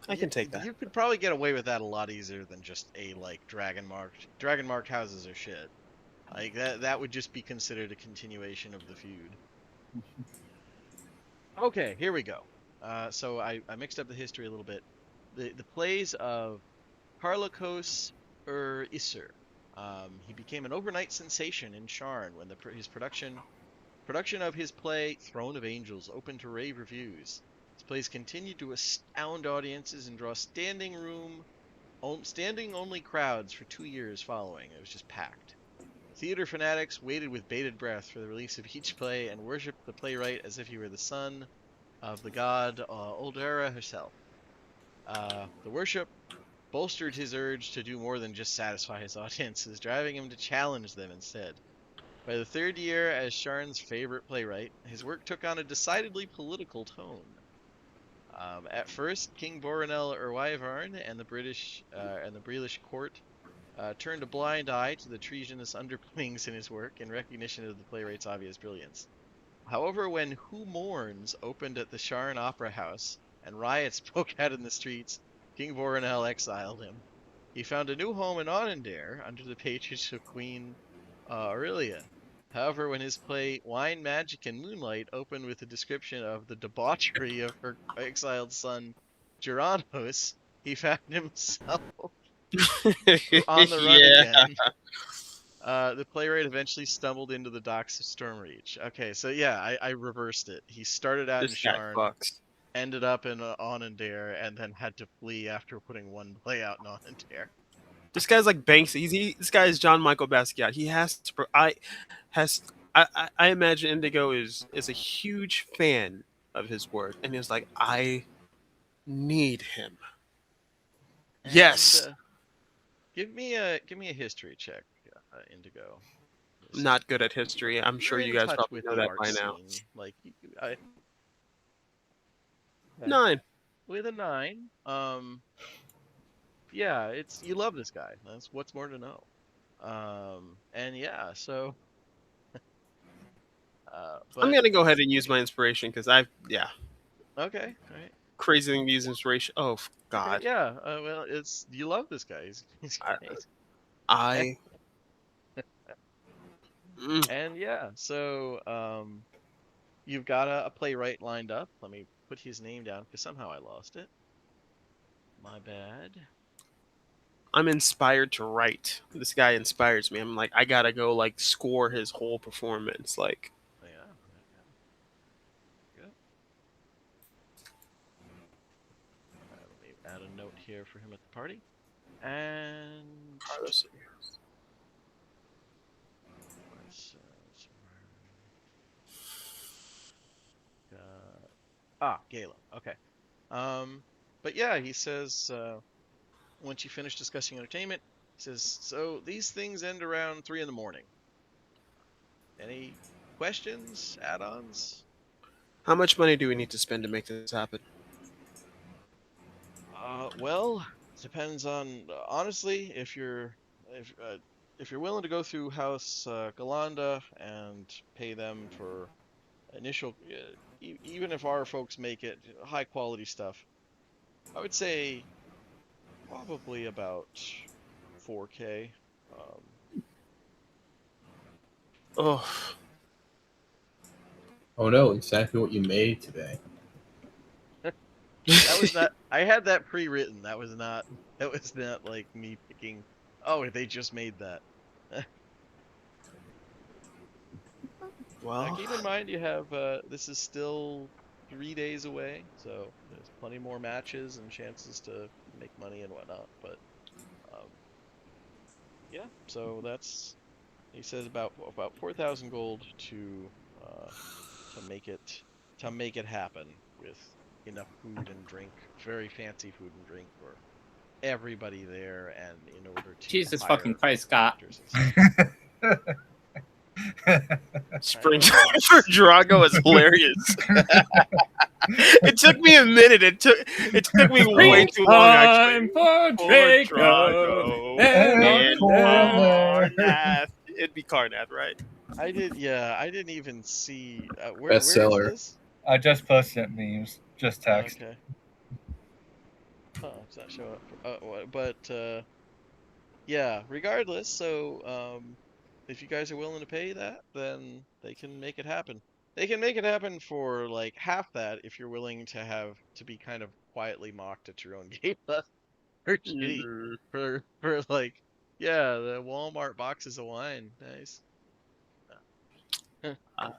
I can take that. You could probably get away with that a lot easier than just a, Dragon Mark. Dragon Mark houses are shit. Like that would just be considered a continuation of the feud. Okay, here we go. So I mixed up the history a little bit. The plays of Carlocos Isser. He became an overnight sensation in Sharn when his production of his play Throne of Angels opened to rave reviews. His plays continued to astound audiences and draw standing only crowds for 2 years following. It was just packed. Theater fanatics waited with bated breath for the release of each play and worshipped the playwright as if he were the son of the god Oldera herself. The worship bolstered his urge to do more than just satisfy his audiences, driving him to challenge them instead. By the third year as Sharn's favorite playwright, his work took on a decidedly political tone. At first, King Boronel Erwyvarn and the British court turned a blind eye to the treasonous underpinnings in his work in recognition of the playwright's obvious brilliance. However, when Who Mourns opened at the Sharn Opera House and riots broke out in the streets, King Voronel exiled him. He found a new home in Onondair under the patronage of Queen Aurelia. However, when his play Wine, Magic, and Moonlight opened with a description of the debauchery of her exiled son Geronos, he found himself on the run again. The playwright eventually stumbled into the docks of Stormreach. Okay, so yeah, I reversed it. He started out in This guy Sharn, fucks. ended up in Onondair, and then had to flee after putting one play out in Onondair. This guy's like Banksy. This guy is John Michael Basquiat. He has to. I imagine Indigo is a huge fan of his work, and he's like, I need him. And, Yes. give me a history check, Indigo. I'm not good at history. I'm You're sure you in guys touch probably with know the that art by now. scene. Like, Okay. 9 with a 9. Yeah, it's you love this guy. That's what's more to know. And yeah, so. But I'm gonna go ahead and use my inspiration because okay, all right. crazy thing to use inspiration. Oh God, Okay, yeah. Well, it's you love this guy. He's great. I. And yeah, so you've got a playwright lined up. Let me put his name down because somehow I lost it. My bad. I'm inspired to write. This guy inspires me. I'm like, I gotta go like score his whole performance. Like, Yeah. Good. Let me add a note here for him at the party. And Carlos. Galen. Okay. But yeah, he says once you finish discussing entertainment, he says, so these things end around 3 in the morning. Any questions, add-ons? How much money do we need to spend to make this happen? Well, depends on honestly if you're willing to go through House Galanda and pay them for initial, even if our folks make it high quality stuff, I would say probably about 4K. Oh, Oh no, exactly what you made today. That was not. I had that pre-written. That was not like me picking. Oh, they just made that. well. Keep in mind you have this is still 3 days away, so there's plenty more matches and chances to make money and whatnot. But yeah, so that's he says about 4,000 gold to make it happen with enough food and drink, very fancy food and drink for everybody there, and in order to Jesus hire fucking Christ, Scott. actors and stuff. Springtime for Drago is hilarious. It took me a minute. It took me way too long actually. For Drago and Karnath. It'd be Karnath, right? I didn't even see where is Bestseller. this? I just posted memes, just text. Okay. Oh, it's not showing up. But yeah, regardless, so if you guys are willing to pay that, then they can make it happen. They can make it happen for like half that if you're willing to be kind of quietly mocked at your own game for shitty Mm, for like, yeah, the Walmart boxes of wine. Nice. uh,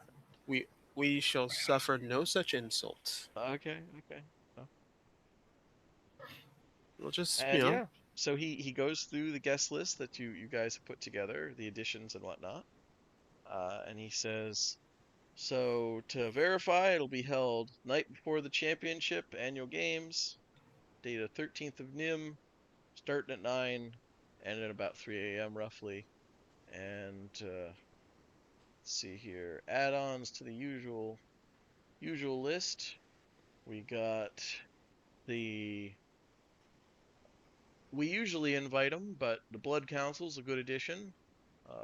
we we shall suffer no such insult. Okay, okay. Well, We'll just, and yeah, so he goes through the guest list that you guys have put together, the additions and whatnot, and he says, so to verify, it'll be held night before the championship annual games, date of 13th of Nim, starting at 9, and at about 3 a.m. roughly. And let's see here, add-ons to the usual list. We got the we usually invite them, but the Blood Council's a good addition.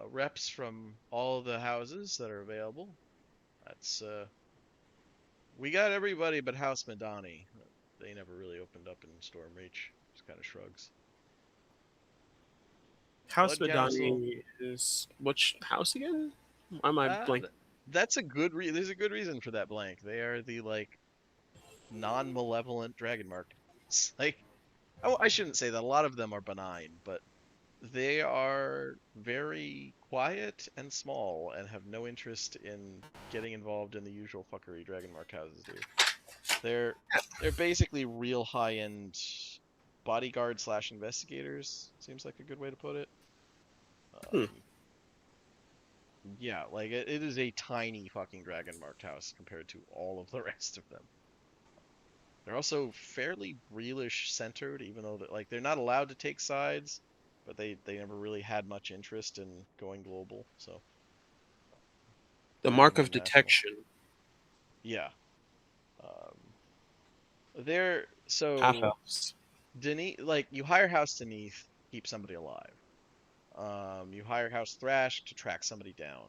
Reps from all the houses that are available. That's we got everybody but House Madani. They never really opened up in Stormreach. Just kind of shrugs. House Blood Council. Madani is which house again? Why am I blank? That's a good there's a good reason for that blank. They are the like non-malevolent dragon mark. It's like, oh, I shouldn't say that. A lot of them are benign, but they are very quiet and small and have no interest in getting involved in the usual fuckery dragon mark houses do. They're basically real high-end bodyguard / investigators. Seems like a good way to put it. Yeah, like it is a tiny fucking dragon marked house compared to all of the rest of them. They're also fairly Grealish centered, even though they're not allowed to take sides, but they never really had much interest in going global. So The mark of detection. Yeah. They're so Half house. Denise, like you hire House Denise, keep somebody alive. You hire House Thrash to track somebody down.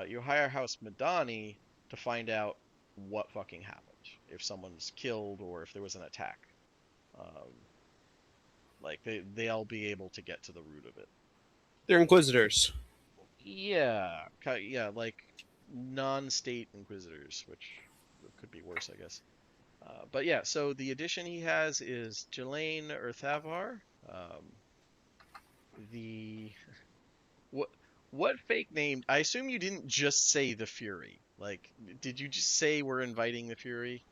You hire House Madani to find out what fucking happened, if someone's killed or if there was an attack. Like they'll be able to get to the root of it. They're inquisitors. Yeah, like non-state inquisitors, which could be worse, I guess. But yeah, so the addition he has is Jelaine Earthavar. The what fake name? I assume you didn't just say the Fury. Like, did you just say we're inviting the Fury?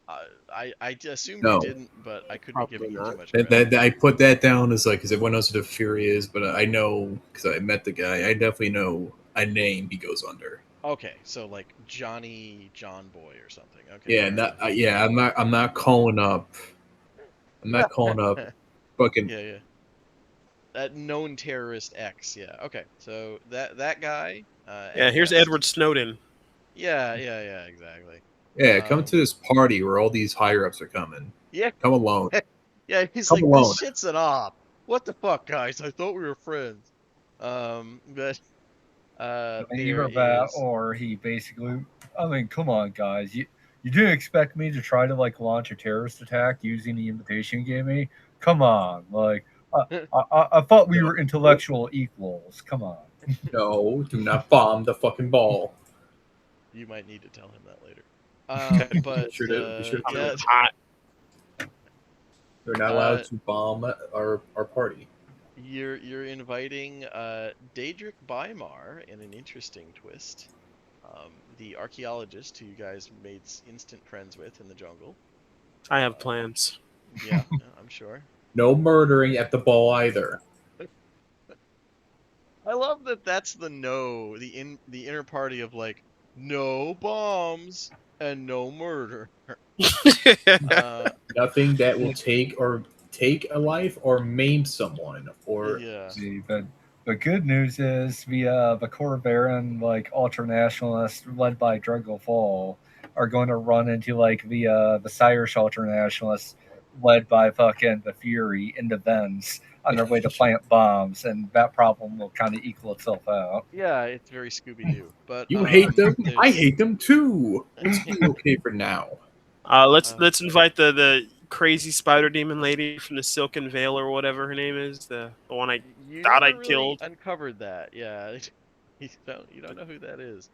I assumed No. you didn't, but I could be giving you too much credit. That I put that down as like because everyone knows what the Fury is, but I know because I met the guy. I definitely know a name he goes under. Okay, so like Johnny John Boy or something. Okay. Yeah, I'm not calling up. I'm not calling up. Fucking Yeah. That known terrorist X. Yeah. Okay. So that guy. Yeah, here's Edward Snowden. Yeah. Exactly. yeah. Come to this party where all these higher ups are coming. Yeah. Come alone. Yeah. He's Come like, alone. this shit's an op. What the fuck, guys? I thought we were friends. But Either that, or he basically, I mean, come on, guys, you didn't expect me to try to like launch a terrorist attack using the invitation you gave me? Come on, like I thought we were intellectual equals. Come on. No, do not bomb the fucking ball. You might need to tell him that later. But They're not allowed to bomb our party. You're inviting Daedric Bymar in an interesting twist. The archaeologist who you guys made instant friends with in the jungle. I have plans. Yeah, I'm sure. No murdering at the ball either. I love that that's the inner party of like no bombs and no murder. Nothing that will take a life or maim someone or yeah. See, but the good news is the core Baron like ultranationalists led by Druggle Fall are going to run into like the Irish ultranationalists led by fucking the Fury in the Vens on their way to plant bombs, and that problem will kind of equal itself out. Yeah, it's very Scooby-Doo. But you hate them. I hate them too. Let's be okay for now. Let's invite the crazy spider demon lady from the Silken Veil or whatever her name is, the one I You thought never I'd really killed. uncovered that. Yeah, you don't know who that is.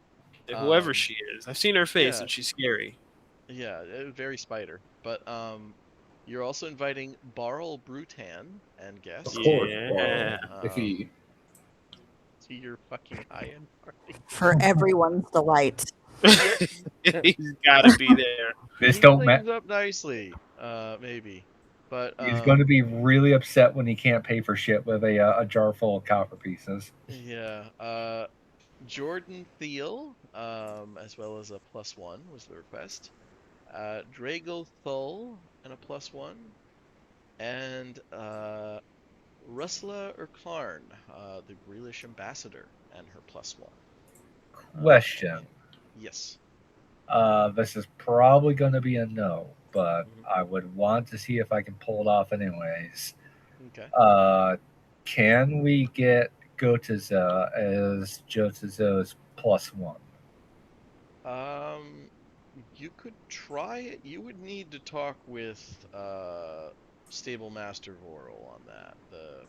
Whoever Um, she is, I've seen her face yeah, and she's scary. yeah, very spider. But you're also inviting Barl Brutan and Of guests course, Barl. Yeah. If he to your fucking high-end party. For everyone's delight. Yep. He's got to be there. This He don't cleans up nicely, maybe. But He's going to be really upset when he can't pay for shit with a jar full of copper pieces. yeah, Jordan Thiel, as well as a +1 was the request. Drago Thull and a +1, and Russela Urklarn, the Grealish ambassador, and her +1. Question. Yes. This is probably going to be a no, but Mhm. I would want to see if I can pull it off anyways. Okay. Can we get Gotiza as Jotazo's +1? You could try it. You would need to talk with Stable Master Voral on that. The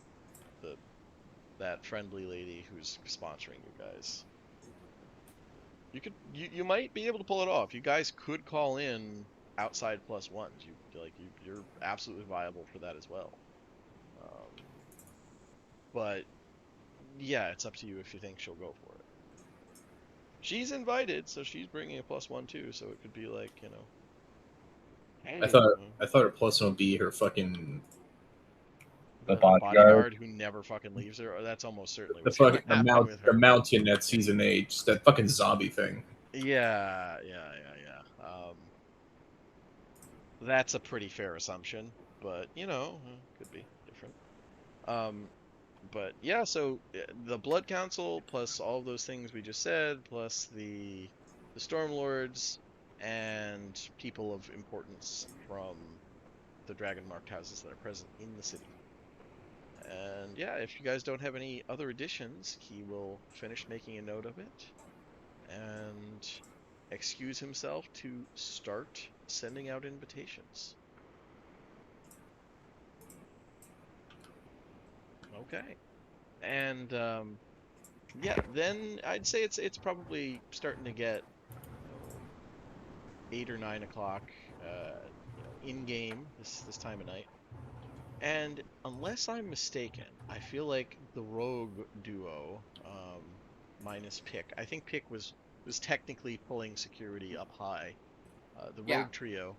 that friendly lady who's sponsoring you guys. You might be able to pull it off. You guys could call in outside +1s. You're absolutely viable for that as well. Um, but yeah, it's up to you if you think she'll go for it. She's invited, so she's bringing a +1 too. So it could be like, I hey, thought her plus one would be her fucking The her bodyguard. bodyguard who never fucking leaves her. Or that's almost certainly the what's going fucking to happen with the her. mountain at season 8, just that fucking zombie thing. Yeah. That's a pretty fair assumption, but could be different. Um, but yeah, so the Blood Council plus all of those things we just said, plus the Stormlords and people of importance from the dragon marked houses that are present in the city. And yeah, if you guys don't have any other additions, he will finish making a note of it and excuse himself to start sending out invitations. Okay. And yeah, then I'd say it's probably starting to get, 8 or 9 o'clock, in game this time of night. And unless I'm mistaken, I feel like the rogue duo, minus Pick. I think Pick was technically pulling security up high. The Yeah. rogue trio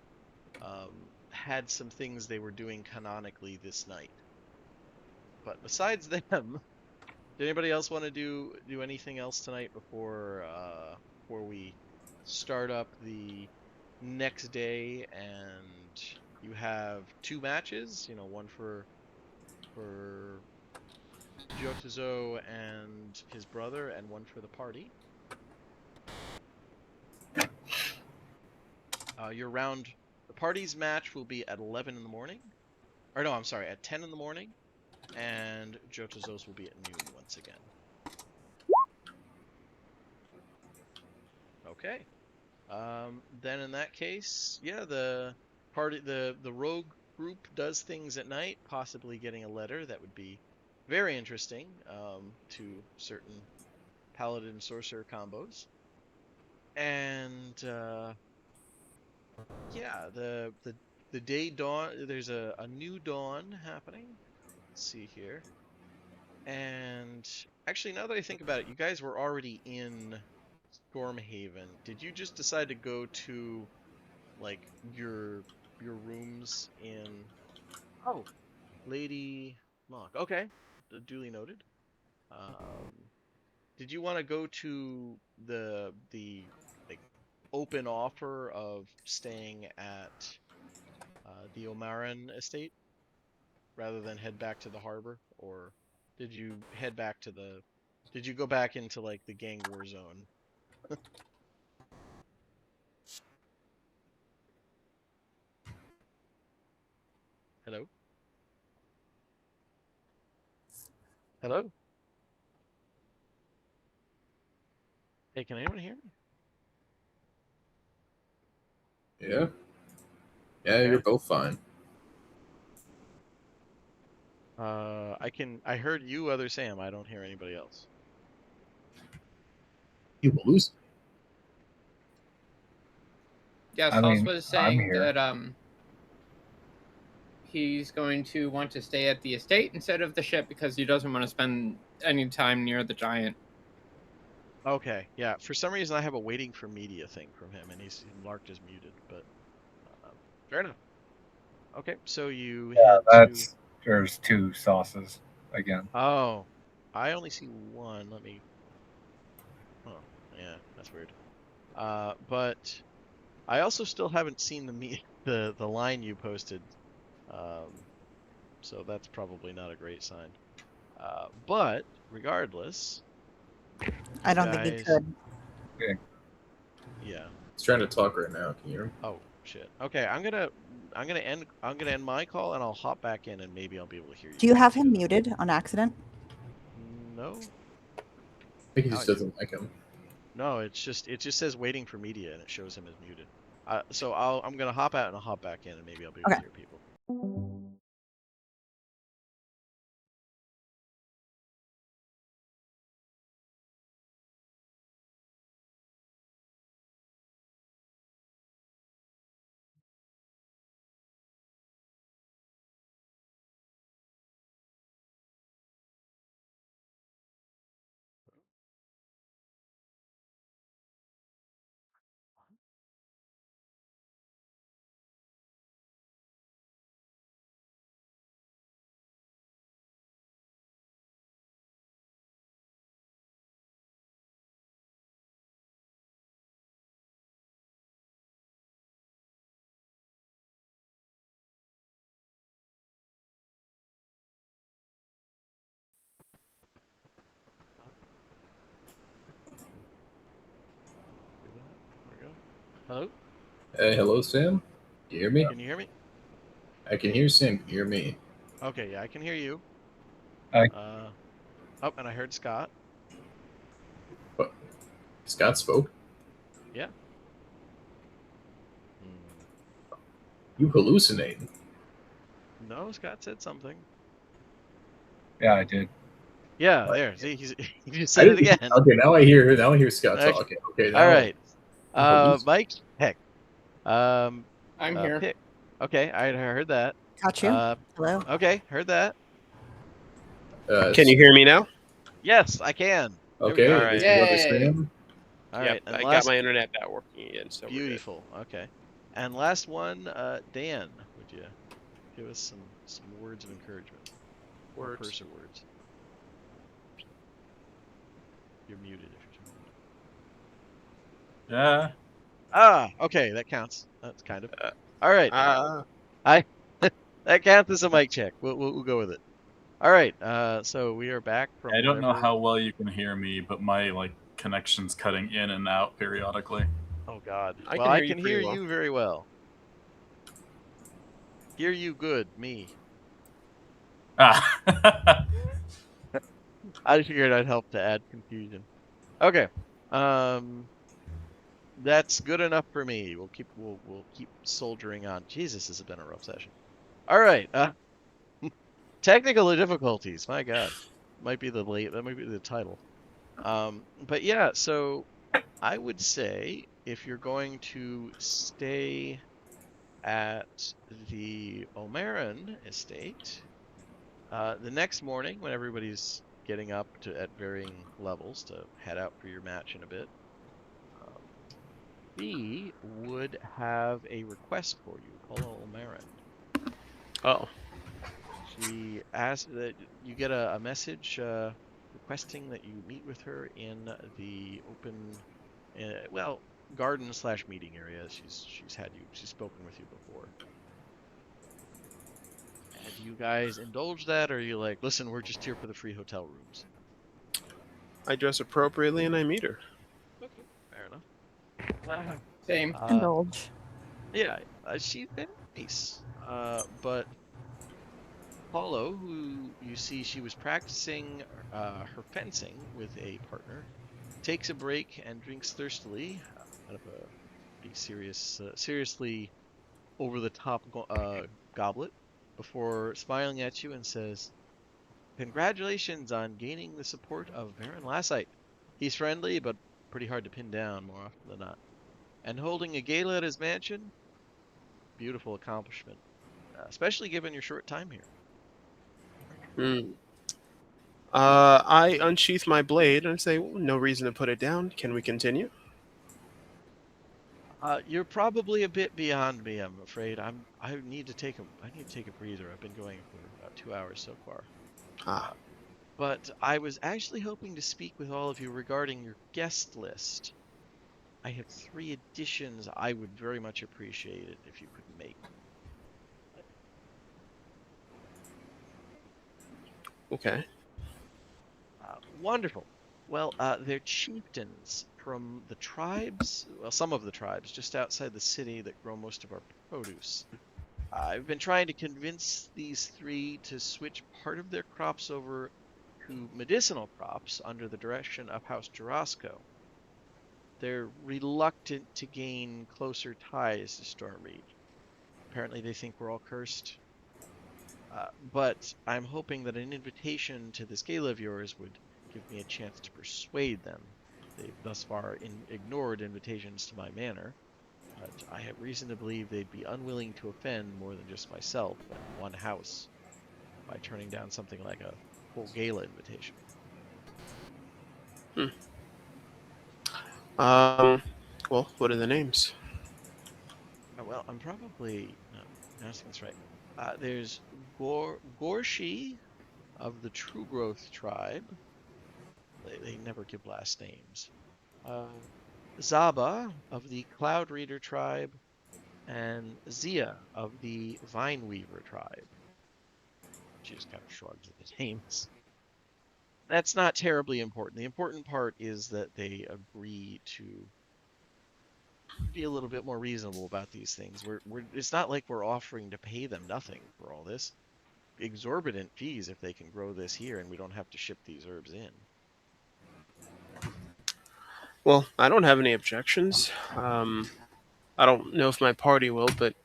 had some things they were doing canonically this night. But besides them, did anybody else want to do anything else tonight before we start up the next day and you have two matches, one for Gyotuzo and his brother and one for the party. The party's match will be at 11 in the morning. Or no, I'm sorry, at 10 in the morning, and Gyotuzo's will be at noon once again. Okay. Then in that case, yeah, the rogue group does things at night, possibly getting a letter that would be very interesting to certain paladin sorcerer combos. And yeah, the day dawn. There's a new dawn happening. Let's see here. And actually, now that I think about it, you guys were already in Stormhaven. Did you just decide to go to like your rooms in Lady Mock? Okay, duly noted. Um, did you want to go to the like open offer of staying at the Omaran estate rather than head back to the harbor, or did you head back to the? Did you go back into like the gang war zone? Hello, hello. Hey, can anyone hear me? Yeah, yeah, Okay. you're both fine. I heard you, other Sam. I don't hear anybody else. You hallucinate. Yeah, I Sauce mean, was I'm saying here. that he's going to want to stay at the estate instead of the ship because he doesn't want to spend any time near the giant. Okay, yeah. For some reason, I have a waiting for media thing from him, and he's marked as muted. But fair enough. Okay, so you head to. There's 2 sauces again. Oh, I only see one. Let me. Oh, yeah, that's weird. But I also still haven't seen the line you posted. So that's probably not a great sign. But regardless, I you don't think he guys. could. Yeah. He's trying to talk right now. Can you hear him? Oh shit. Okay, I'm gonna end my call and I'll hop back in and maybe I'll be able to hear you Do you guys have him together. muted on accident? No. I think he Now just I do. doesn't like him. No, it just says waiting for media and it shows him as muted. So I'm gonna hop out and I'll hop back in and maybe I'll be able to Okay. hear people. Do that. There we go. Hello? Hey, hello, Sam. Do you hear me? Can you hear me? I can hear Sam. Can you hear me? Okay, yeah, I can hear you. I- Oh, and I heard Scott. What? Scott spoke. Yeah. Hmm. You hallucinate. No, Scott said something. Yeah, I did. Yeah, What? there. See, he just I said it didn't. again. Okay, now I hear. Now I hear Scott Okay. talking. Okay, All now right. you hallucinate. Mike, heck. Um, I'm here. pick. Okay, I heard that. Got you. Hello. Okay, heard that. Can you hear me now? Yes, I can. There we Okay, go. All this right. is other Yay! Sam. All Yep, right, and I got last, my internet back working again, so we're good. beautiful. Okay, and last one, Dan, would you give us some words of encouragement or Words. curse words? You're muted if you're talking. Yeah. Ah, okay, that counts. That's kind of. Uh, All right, uh, I that counts as a mic check. We'll go with it. All right, so we are back from I don't know whatever. how well you can hear me, but my connection's cutting in and out periodically. Oh God. I Well, can I hear you can hear pretty well. you very well. Hear you good, me. Ah. I figured I'd help to add confusion. Okay. Um, that's good enough for me. We'll keep soldiering on. Jesus, this has been a rough session. All right. Technical difficulties. My God. That might be the title. But yeah, so I would say if you're going to stay at the Omeran estate, the next morning when everybody's getting up at varying levels to head out for your match in a bit, um, B would have a request for you. Paula Omeran. Oh, She asks that you get a message requesting that you meet with her in the open, well, garden slash meeting area. She's spoken with you before. Do you guys indulge that, or are you like, listen, we're just here for the free hotel rooms? I dress appropriately and I meet her. Okay, fair enough. Same. Indulge. Yeah, she's been nice. But Paulo, who you see she was practicing her fencing with a partner, takes a break and drinks thirstily out of a pretty seriously over the top goblet before smiling at you and says, Congratulations on gaining the support of Baron Lassite. He's friendly, but pretty hard to pin down more often than not. And holding a gala at his mansion, beautiful accomplishment, especially given your short time here. Hmm. I unsheath my blade and say, "Well, no reason to put it down. Can we continue?" You're probably a bit beyond me, I'm afraid. I need to take a breather. I've been going for about 2 hours so far. Ah, But I was actually hoping to speak with all of you regarding your guest list. I have 3 additions I would very much appreciate it if you could make. okay. Wonderful. Well, they're chieftains from the tribes, well, some of the tribes just outside the city that grow most of our produce. I've been trying to convince these 3 to switch part of their crops over to medicinal crops under the direction of House Jarosco. They're reluctant to gain closer ties to Stormreach. Apparently, they think we're all cursed. But I'm hoping that an invitation to this gala of yours would give me a chance to persuade them. They've thus far ignored invitations to my manor, but I have reason to believe they'd be unwilling to offend more than just myself and one house by turning down something like a full gala invitation. Hmm. Um, well, what are the names? Well, I'm probably not pronouncing this right. There's Gorshi of the True Growth tribe. They never give last names. Uh, Zaba of the Cloud Reader tribe, and Zia of the Vine Weaver tribe. She just kind of shrugs at the names. That's not terribly important. The important part is that they agree to be a little bit more reasonable about these things. It's not like we're offering to pay them nothing for all this. Exorbitant fees if they can grow this here and we don't have to ship these herbs in. Well, I don't have any objections. I don't know if my party will, but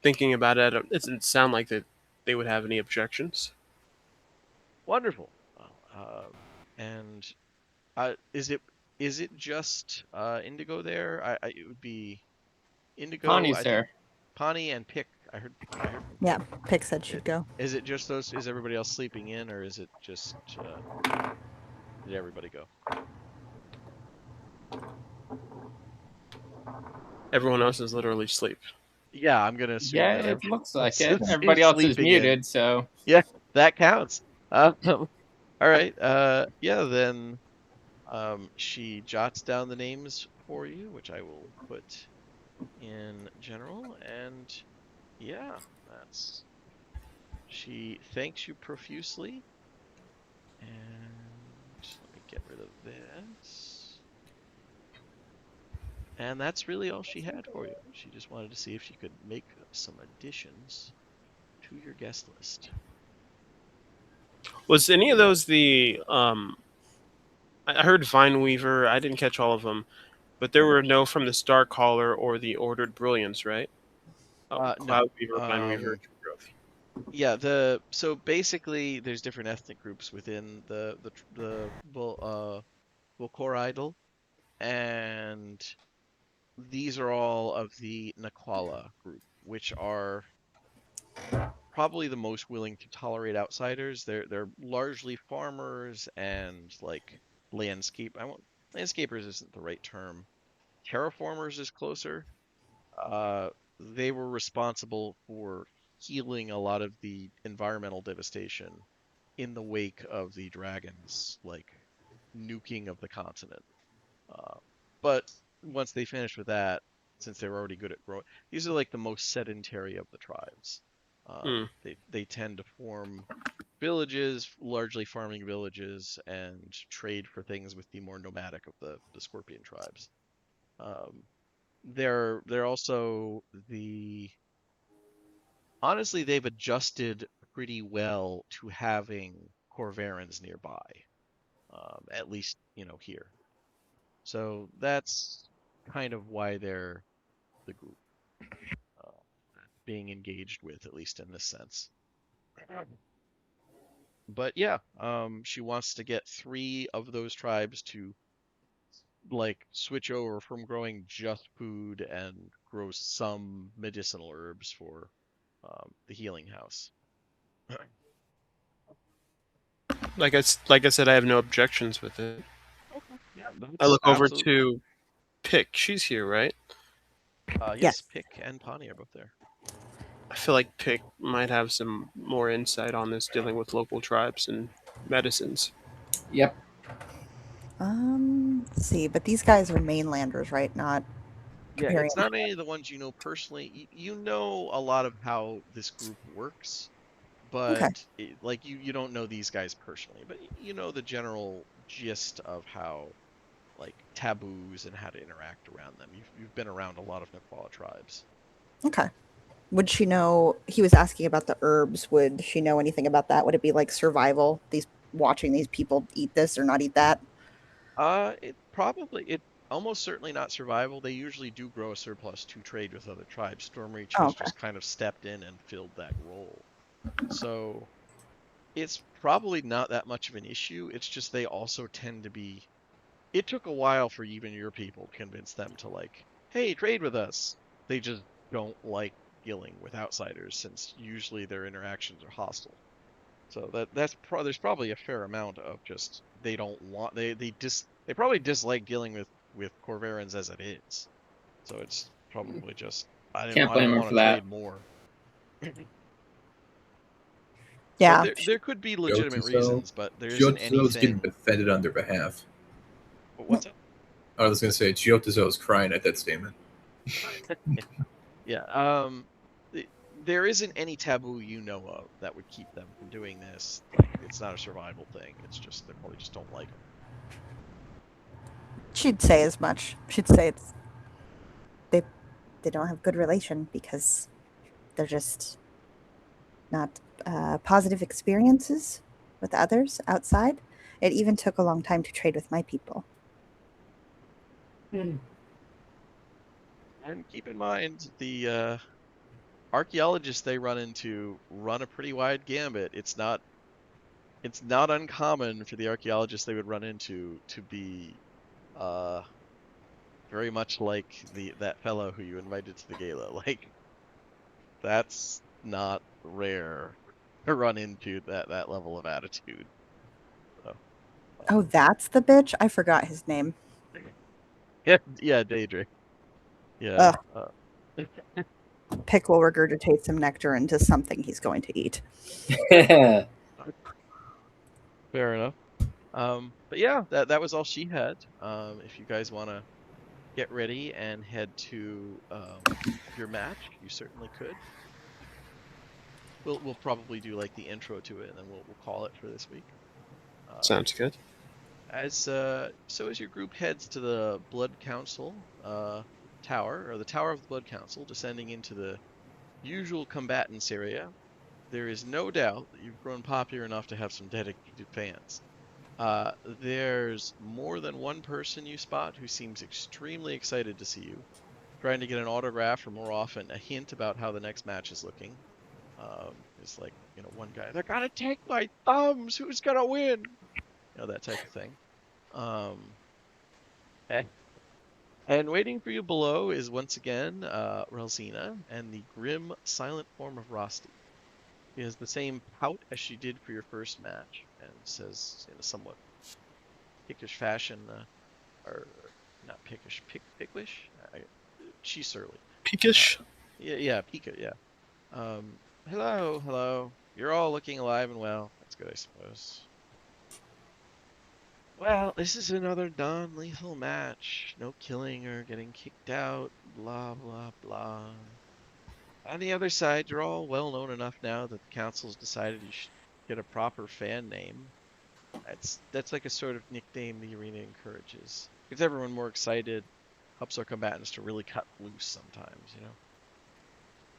thinking about it, it doesn't sound like that they would have any objections. Wonderful. And is it just Indigo there? It would be Indigo. Connie's I think there. Pawnee and Pick. I heard from Yeah, Pick. Pick said she'd go. Is it just those? Is everybody else sleeping in, or is it just did everybody go? Everyone else is literally asleep. Yeah, I'm gonna assume Yeah, that it everybody looks like else it. is Everybody else is sleeping in. muted, so Yeah, that counts. All right. Yeah. Then she jots down the names for you, which I will put in general, and yeah, that's she thanks you profusely, and let me get rid of this. And that's really all she had for you. She just wanted to see if she could make some additions to your guest list. Was any of those the I heard Vine Weaver. I didn't catch all of them, but there were no from the Star Caller or the Ordered Brilliance, right? No. Cloud Weaver, Vine Weaver, True Growth. Yeah, so basically there's different ethnic groups within the Volcor idol, and these are all of the Naquala group, which are probably the most willing to tolerate outsiders. They're largely farmers and like landscape. I want landscapers isn't the right term. Terraformers is closer. Uh, they were responsible for healing a lot of the environmental devastation in the wake of the dragons, like nuking of the continent. Uh, but once they finished with that, since they were already good at growing, these are like the most sedentary of the tribes. Hmm. They tend to form villages, largely farming villages, and trade for things with the more nomadic of the scorpion tribes. Um, they're also the honestly they've adjusted pretty well to having Corvarans nearby, at least here. So that's kind of why they're the group uh, being engaged with, at least in this sense. But yeah, she wants to get 3 of those tribes to like switch over from growing just food and grow some medicinal herbs for the healing house. Like I said, I have no objections with it. Okay. Yeah, I that's look over absolutely. to Pick. She's here, right? Yes, Yes. Pick and Pawnee are both there. I feel like Pick might have some more insight on this dealing with local tribes and medicines. Yep. Let's see, but these guys are mainlanders, right? Not Yeah, Imperial. it's not any of the ones you know personally. You know a lot of how this group works, Okay. but like you don't know these guys personally, but you know the general gist of how like taboos and how to interact around them. You've been around a lot of Nequala tribes. Okay. Would she know? He was asking about the herbs. Would she know anything about that? Would it be like survival? These watching these people eat this or not eat that? It almost certainly not survival. They usually do grow a surplus to trade with other tribes. Stormreach Oh, has okay. just kind of stepped in and filled that role. So it's probably not that much of an issue. It's just they also tend to be. It took a while for even your people to convince them to like, hey, trade with us. They just don't like dealing with outsiders since usually their interactions are hostile. So there's probably a fair amount of just they don't want they probably dislike dealing with Corvarans as it is. So it's probably just Can't I blame don't him want for to that. trade more. But Yeah. there could be legitimate Jotazo, reasons, but there isn't Jotazo is getting anything. defended on their behalf. What's up? I was going to say, Jotazo is crying at that statement. Yeah. There isn't any taboo you know of that would keep them from doing this. Like it's not a survival thing. It's just they probably just don't like them. She'd say as much. She'd say they they don't have good relation because they're just not positive experiences with others outside. It even took a long time to trade with my people. And keep in mind the archaeologists they run into run a pretty wide gambit. It's not uncommon for the archaeologists they would run into to be uh very much like that fellow who you invited to the gala. Like that's not rare to run into that level of attitude. So, Oh, um, that's the bitch? I forgot his name. yeah, yeah, Daedric. Yeah. Ugh. Pick will regurgitate some nectar into something he's going to eat. Fair enough. But yeah, that was all she had. If you guys want to get ready and head to your match, you certainly could. We'll probably do like the intro to it, and then we'll call it for this week. Sounds good. As your group heads to the Blood Council tower, or the Tower of the Blood Council, descending into the usual combatants area, there is no doubt that you've grown popular enough to have some dedicated fans. There's more than one person you spot who seems extremely excited to see you, trying to get an autograph or more often a hint about how the next match is looking. It's like, one guy, they're gonna take my thumbs, who's gonna win? That type of thing. Um, eh. And waiting for you below is once again Relsina and the grim, silent form of Rosti. She has the same pout as she did for your first match, and says in a somewhat pickish fashion, or not pickish, picklish. She's surly. Peakish. Yeah, Pika, yeah. Hello, hello. You're all looking alive and well. That's good, I suppose. Well, this is another non-lethal match. No killing or getting kicked out. Blah, blah, blah. On the other side, you're all well known enough now that the council's decided you should get a proper fan name. That's like a sort of nickname the arena encourages. Gets everyone more excited, helps our combatants to really cut loose sometimes.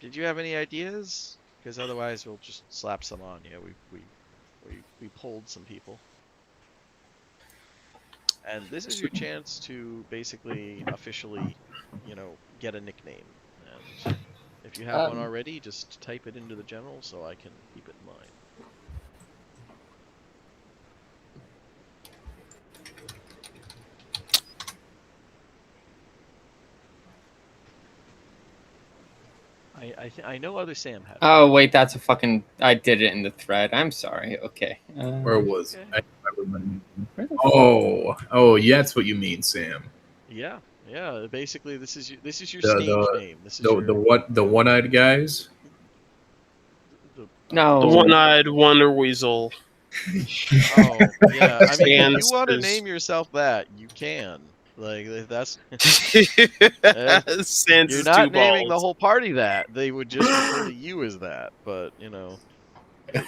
Did you have any ideas? Because otherwise we'll just slap some on you. We polled some people. And this is your chance to basically officially, get a nickname. And if you have one um, already, just type it into the general so I can keep it in mind. I know other Sam had. Oh wait, that's a fucking. I did it in the thread. I'm sorry. Okay. Where was Okay. I? Remember. Where the Oh, yeah, that's what you mean, Sam. Yeah. Basically, this is your The stage the name. This is the, your the what the one-eyed guys. the No. The one-eyed wonder weasel. Oh yeah. I mean, if you want to Stands- name yourself that, you can. Like that's uh, Sans you're his not two naming the balls. whole party that. They would just refer to you as that. But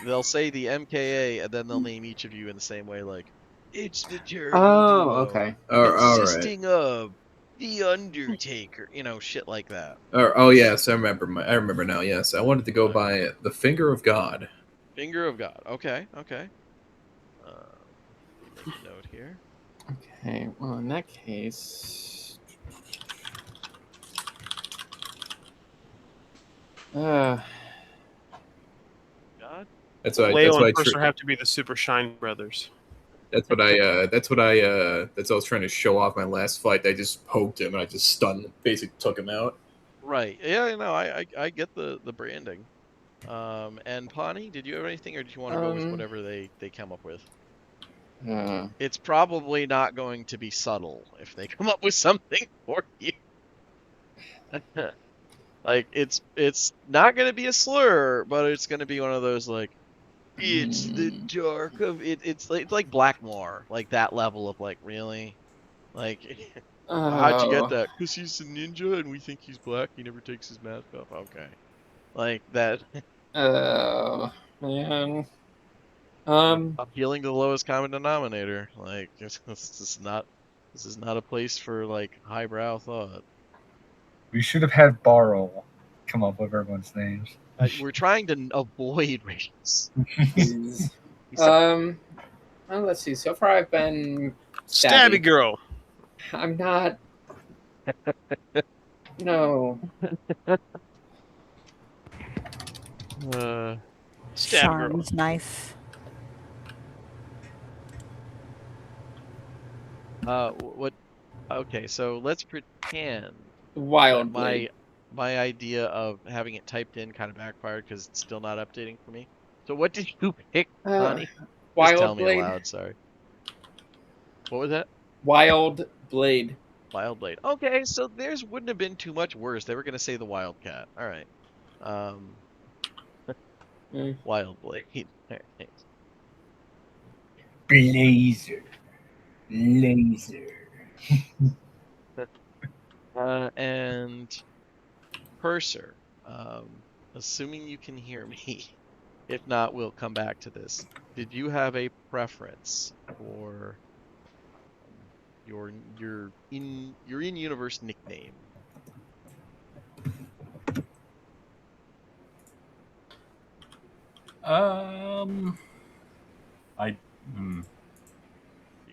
they'll say the MKA, and then they'll name each of you in the same way, like it's the terrible Oh, duo okay. All right. consisting of the Undertaker. Shit like that. Oh yes, I remember. I remember now. Yes, I wanted to go Okay. by the Finger of God. Finger of God. Okay. Uh, let me make a note here. Okay. Well, in that case. Uh. God. That's why. Leo and Purser have to be the Super Shine brothers. That's what I. That's what I. That's what I was trying to show off my last fight. I just poked him and I just stunned. Basically, took him out. Right. Yeah. No. I get the branding. And Pawnee, did you have anything, or did you want to go with whatever they come up with? It's probably not going to be subtle if they come up with something for you. Like it's not going to be a slur, but it's going to be one of those like it's the dark of it. It's like Blackmore, like that level of like really, like how'd you get that? Because he's a ninja and we think he's black. He never takes his mask off. Okay, like that. Oh man. Appealing to the lowest common denominator. Like this is not a place for like highbrow thought. We should have had Barl come up with everyone's names. We're trying to avoid racials. Well, let's see. So far, I've been Stabby girl. I'm not. No. Stab girl. Charmed knife. What? Okay, so let's pretend Wild that my idea of having it typed in kind of backfired because it's still not updating for me. So what did you pick, Connie? Just tell Wild me Blade. aloud. Sorry. What was that? Wild Blade. Wild Blade. Okay, so theirs wouldn't have been too much worse. They were gonna say the Wildcat. All right. Wild Blade. All right. Blazer. Laser. And Purser. Assuming you can hear me. If not, we'll come back to this. Did you have a preference for your in-universe nickname? You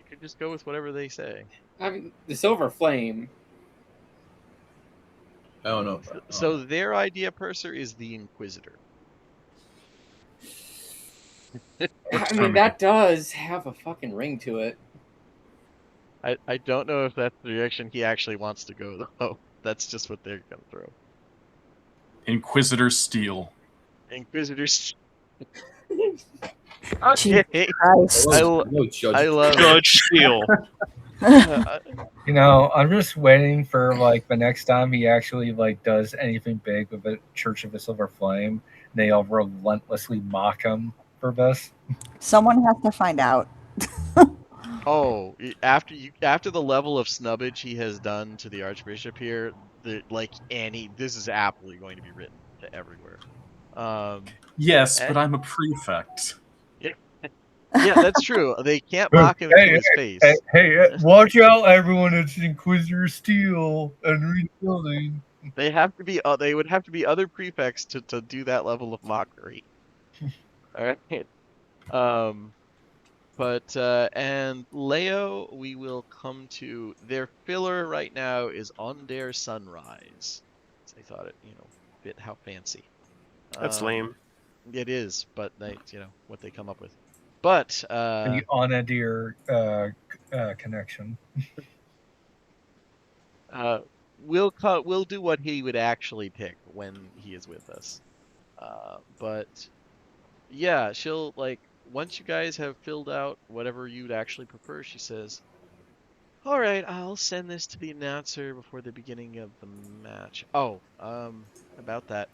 could just go with whatever they say. I mean, the Silver Flame. I don't know. So their idea, Purser, is the Inquisitor. I mean, that does have a fucking ring to it. I don't know if that's the direction he actually wants to go, though. That's just what they're gonna throw. Inquisitor Steel. Inquisitors. Okay. Christ. I love Judge Steel. You know, I'm just waiting for like the next time he actually like does anything big with the Church of the Silver Flame. They'll relentlessly mock him for this. Someone has to find out. Oh, after the level of snubbage he has done to the Archbishop here, this is aptly going to be written to everywhere. Yes, but I'm a prefect. Yeah, that's true. They can't mock him to his face. Hey, watch out, everyone! It's Inquisitor Steel and rebuilding. They would have to be other prefects to do that level of mockery. All right. And Leo, we will come to their filler right now is On Der Sunrise. So they thought it, bit how fancy. That's lame. It is, but what they come up with. But The Onadir connection. we'll do what he would actually pick when he is with us. But yeah, she'll like once you guys have filled out whatever you'd actually prefer, she says, "All right, I'll send this to the announcer before the beginning of the match." Oh, about that.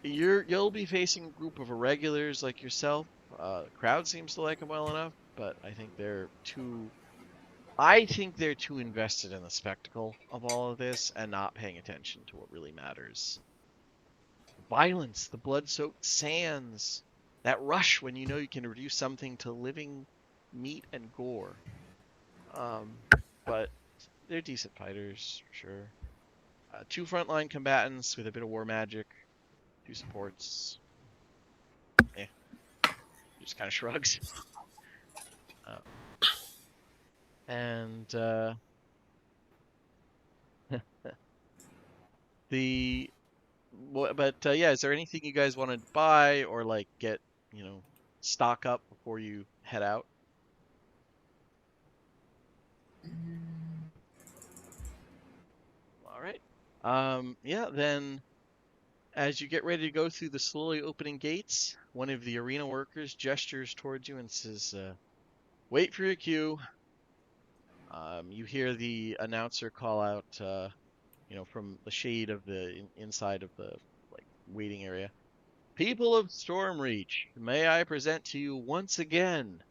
You'll be facing a group of irregulars like yourself. The crowd seems to like them well enough, but I think they're too invested in the spectacle of all of this and not paying attention to what really matters. Violence, the blood-soaked sands, that rush when you know you can reduce something to living meat and gore. But they're decent fighters, for sure. Two frontline combatants with a bit of war magic, two supports. Just kind of shrugs. And yeah, is there anything you guys want to buy or like get, stock up before you head out? All right. Yeah, then as you get ready to go through the slowly opening gates, one of the arena workers gestures towards you and says, "Wait for your cue." You hear the announcer call out, from the shade of the inside of the like waiting area. "People of Stormreach, may I present to you once again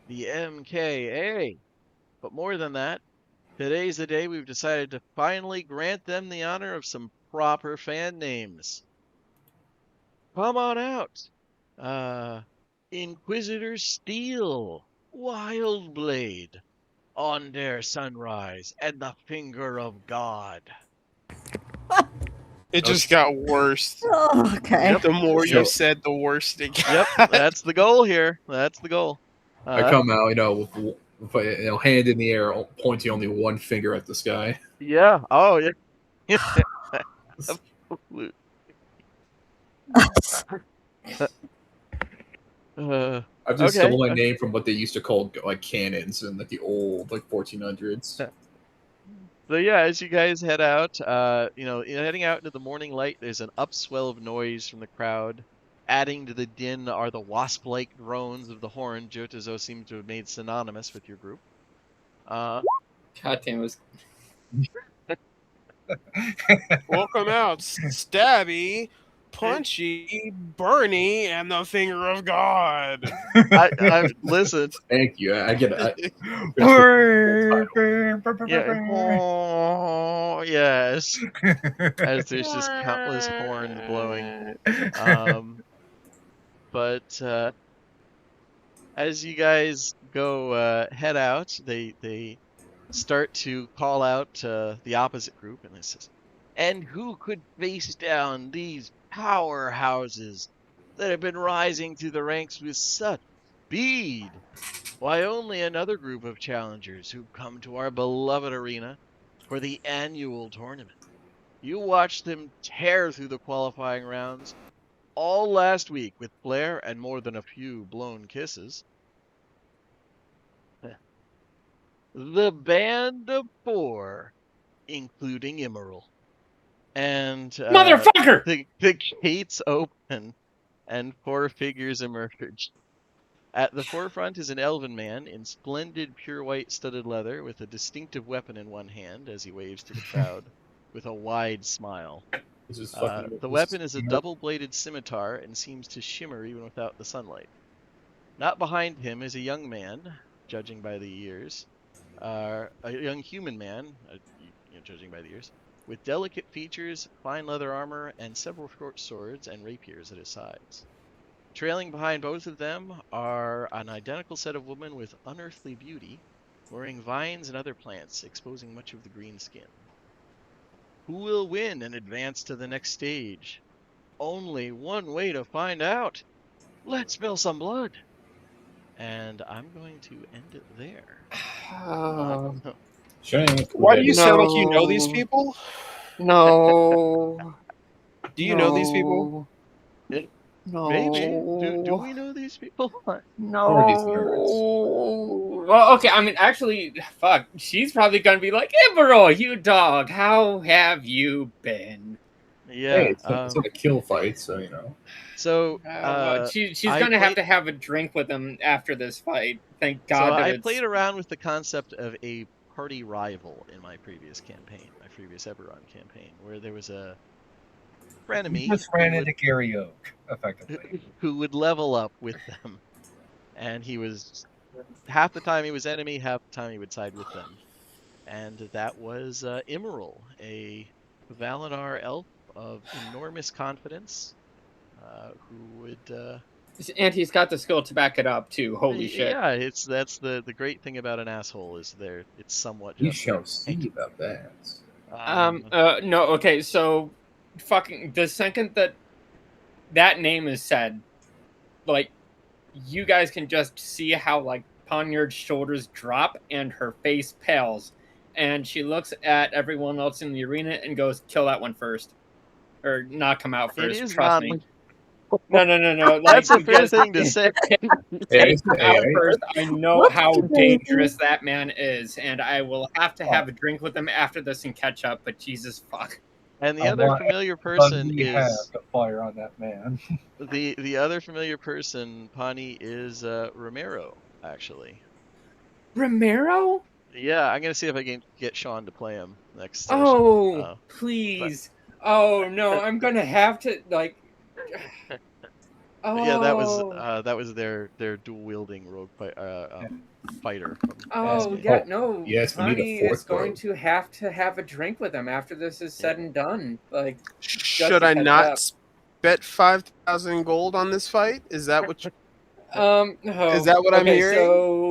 the MKA. But more than that, today's the day we've decided to finally grant them the honor of some proper fan names. Come on out. Inquisitor Steel, Wildblade, On Der Sunrise, and the Finger of God." It just got worse. Oh, okay. The more you So- said, the worse it got. Yep, that's the goal here. That's the goal. I come out, with hand in the air, pointing only one finger at the sky. Yeah. Oh, yeah. Absolutely. I've just Okay. stolen my name from what they used to call like cannons in like the old 1400s. So yeah, as you guys head out, heading out into the morning light, there's an upswell of noise from the crowd. Adding to the din are the wasp-like drones of the horn Jotazo seems to have made synonymous with your group. God damn it. Welcome out, Stabby, Punchy, Bernie, and the Finger of God. I listen. Thank you. I get it. Yeah. Oh, yes. As there's just countless horns blowing. But as you guys go head out, they start to call out the opposite group, and it says, "And who could face down these powerhouses that have been rising through the ranks with such speed? Why, only another group of challengers who've come to our beloved arena for the annual tournament. You watched them tear through the qualifying rounds all last week with flair and more than a few blown kisses. The Band of Four, including Emerald." And Motherfucker! the gates open and four figures emerge. At the forefront is an elven man in splendid pure white studded leather with a distinctive weapon in one hand as he waves to the crowd with a wide smile. The weapon is a double-bladed scimitar and seems to shimmer even without the sunlight. Not behind him is a young man, judging by the years, a young human man, judging by the years, with delicate features, fine leather armor, and several short swords and rapiers at his sides. Trailing behind both of them are an identical set of women with unearthly beauty, wearing vines and other plants, exposing much of the green skin. Who will win and advance to the next stage? Only one way to find out. Let's spill some blood. And I'm going to end it there. Why do you sound like you know these people? No. Do you know these people? No. Maybe. Do we know these people? No. well, okay. I mean, actually, fuck. She's probably gonna be like, Eberron, you dog. How have you been? Yeah. Hey, it's not a kill fight, so you know. So She's I gonna have played- to have a drink with him after this fight. Thank God So that I it's. played around with the concept of a party rival in my previous campaign, my previous Eberron campaign, where there was a You frenemy just ran into Gary Oak, effectively. who would level up with them, and he was half the time he was enemy, half the time he would side with them, and that was Immoral, a Valinor elf of enormous confidence, who would. And he's got the skill to back it up too. Holy shit! Yeah, that's the great thing about an asshole is it's somewhat We just. shall see about that. No. Okay. So, fucking the second that name is said, like, you guys can just see how like Poniard's shoulders drop and her face pales, and she looks at everyone else in the arena and goes, "Kill that one first, or knock him out It first. is Trust not. me." No. Like, That's a fair because thing to say. Yeah, take it's him the out AI. first. I know What's how today, dangerous that man is, and I will have to have a drink with him after this and catch up. But Jesus fuck. And the I other want familiar every person gun we have is to fire on that man. the other familiar person, Pani, is Romero, actually. Romero? Yeah, I'm gonna see if I can get Sean to play him next session. Oh, But please. Oh no, I'm gonna have to like. yeah, Oh. that was their dual wielding rogue fighter. Oh From yeah, no. yes, we need a Honey fourth is going rogue. to have a drink with him after this is said and done. Like, Should to I catch not up. bet 5,000 gold on this fight? Is that what? Oh, Is that what I'm okay, hearing? so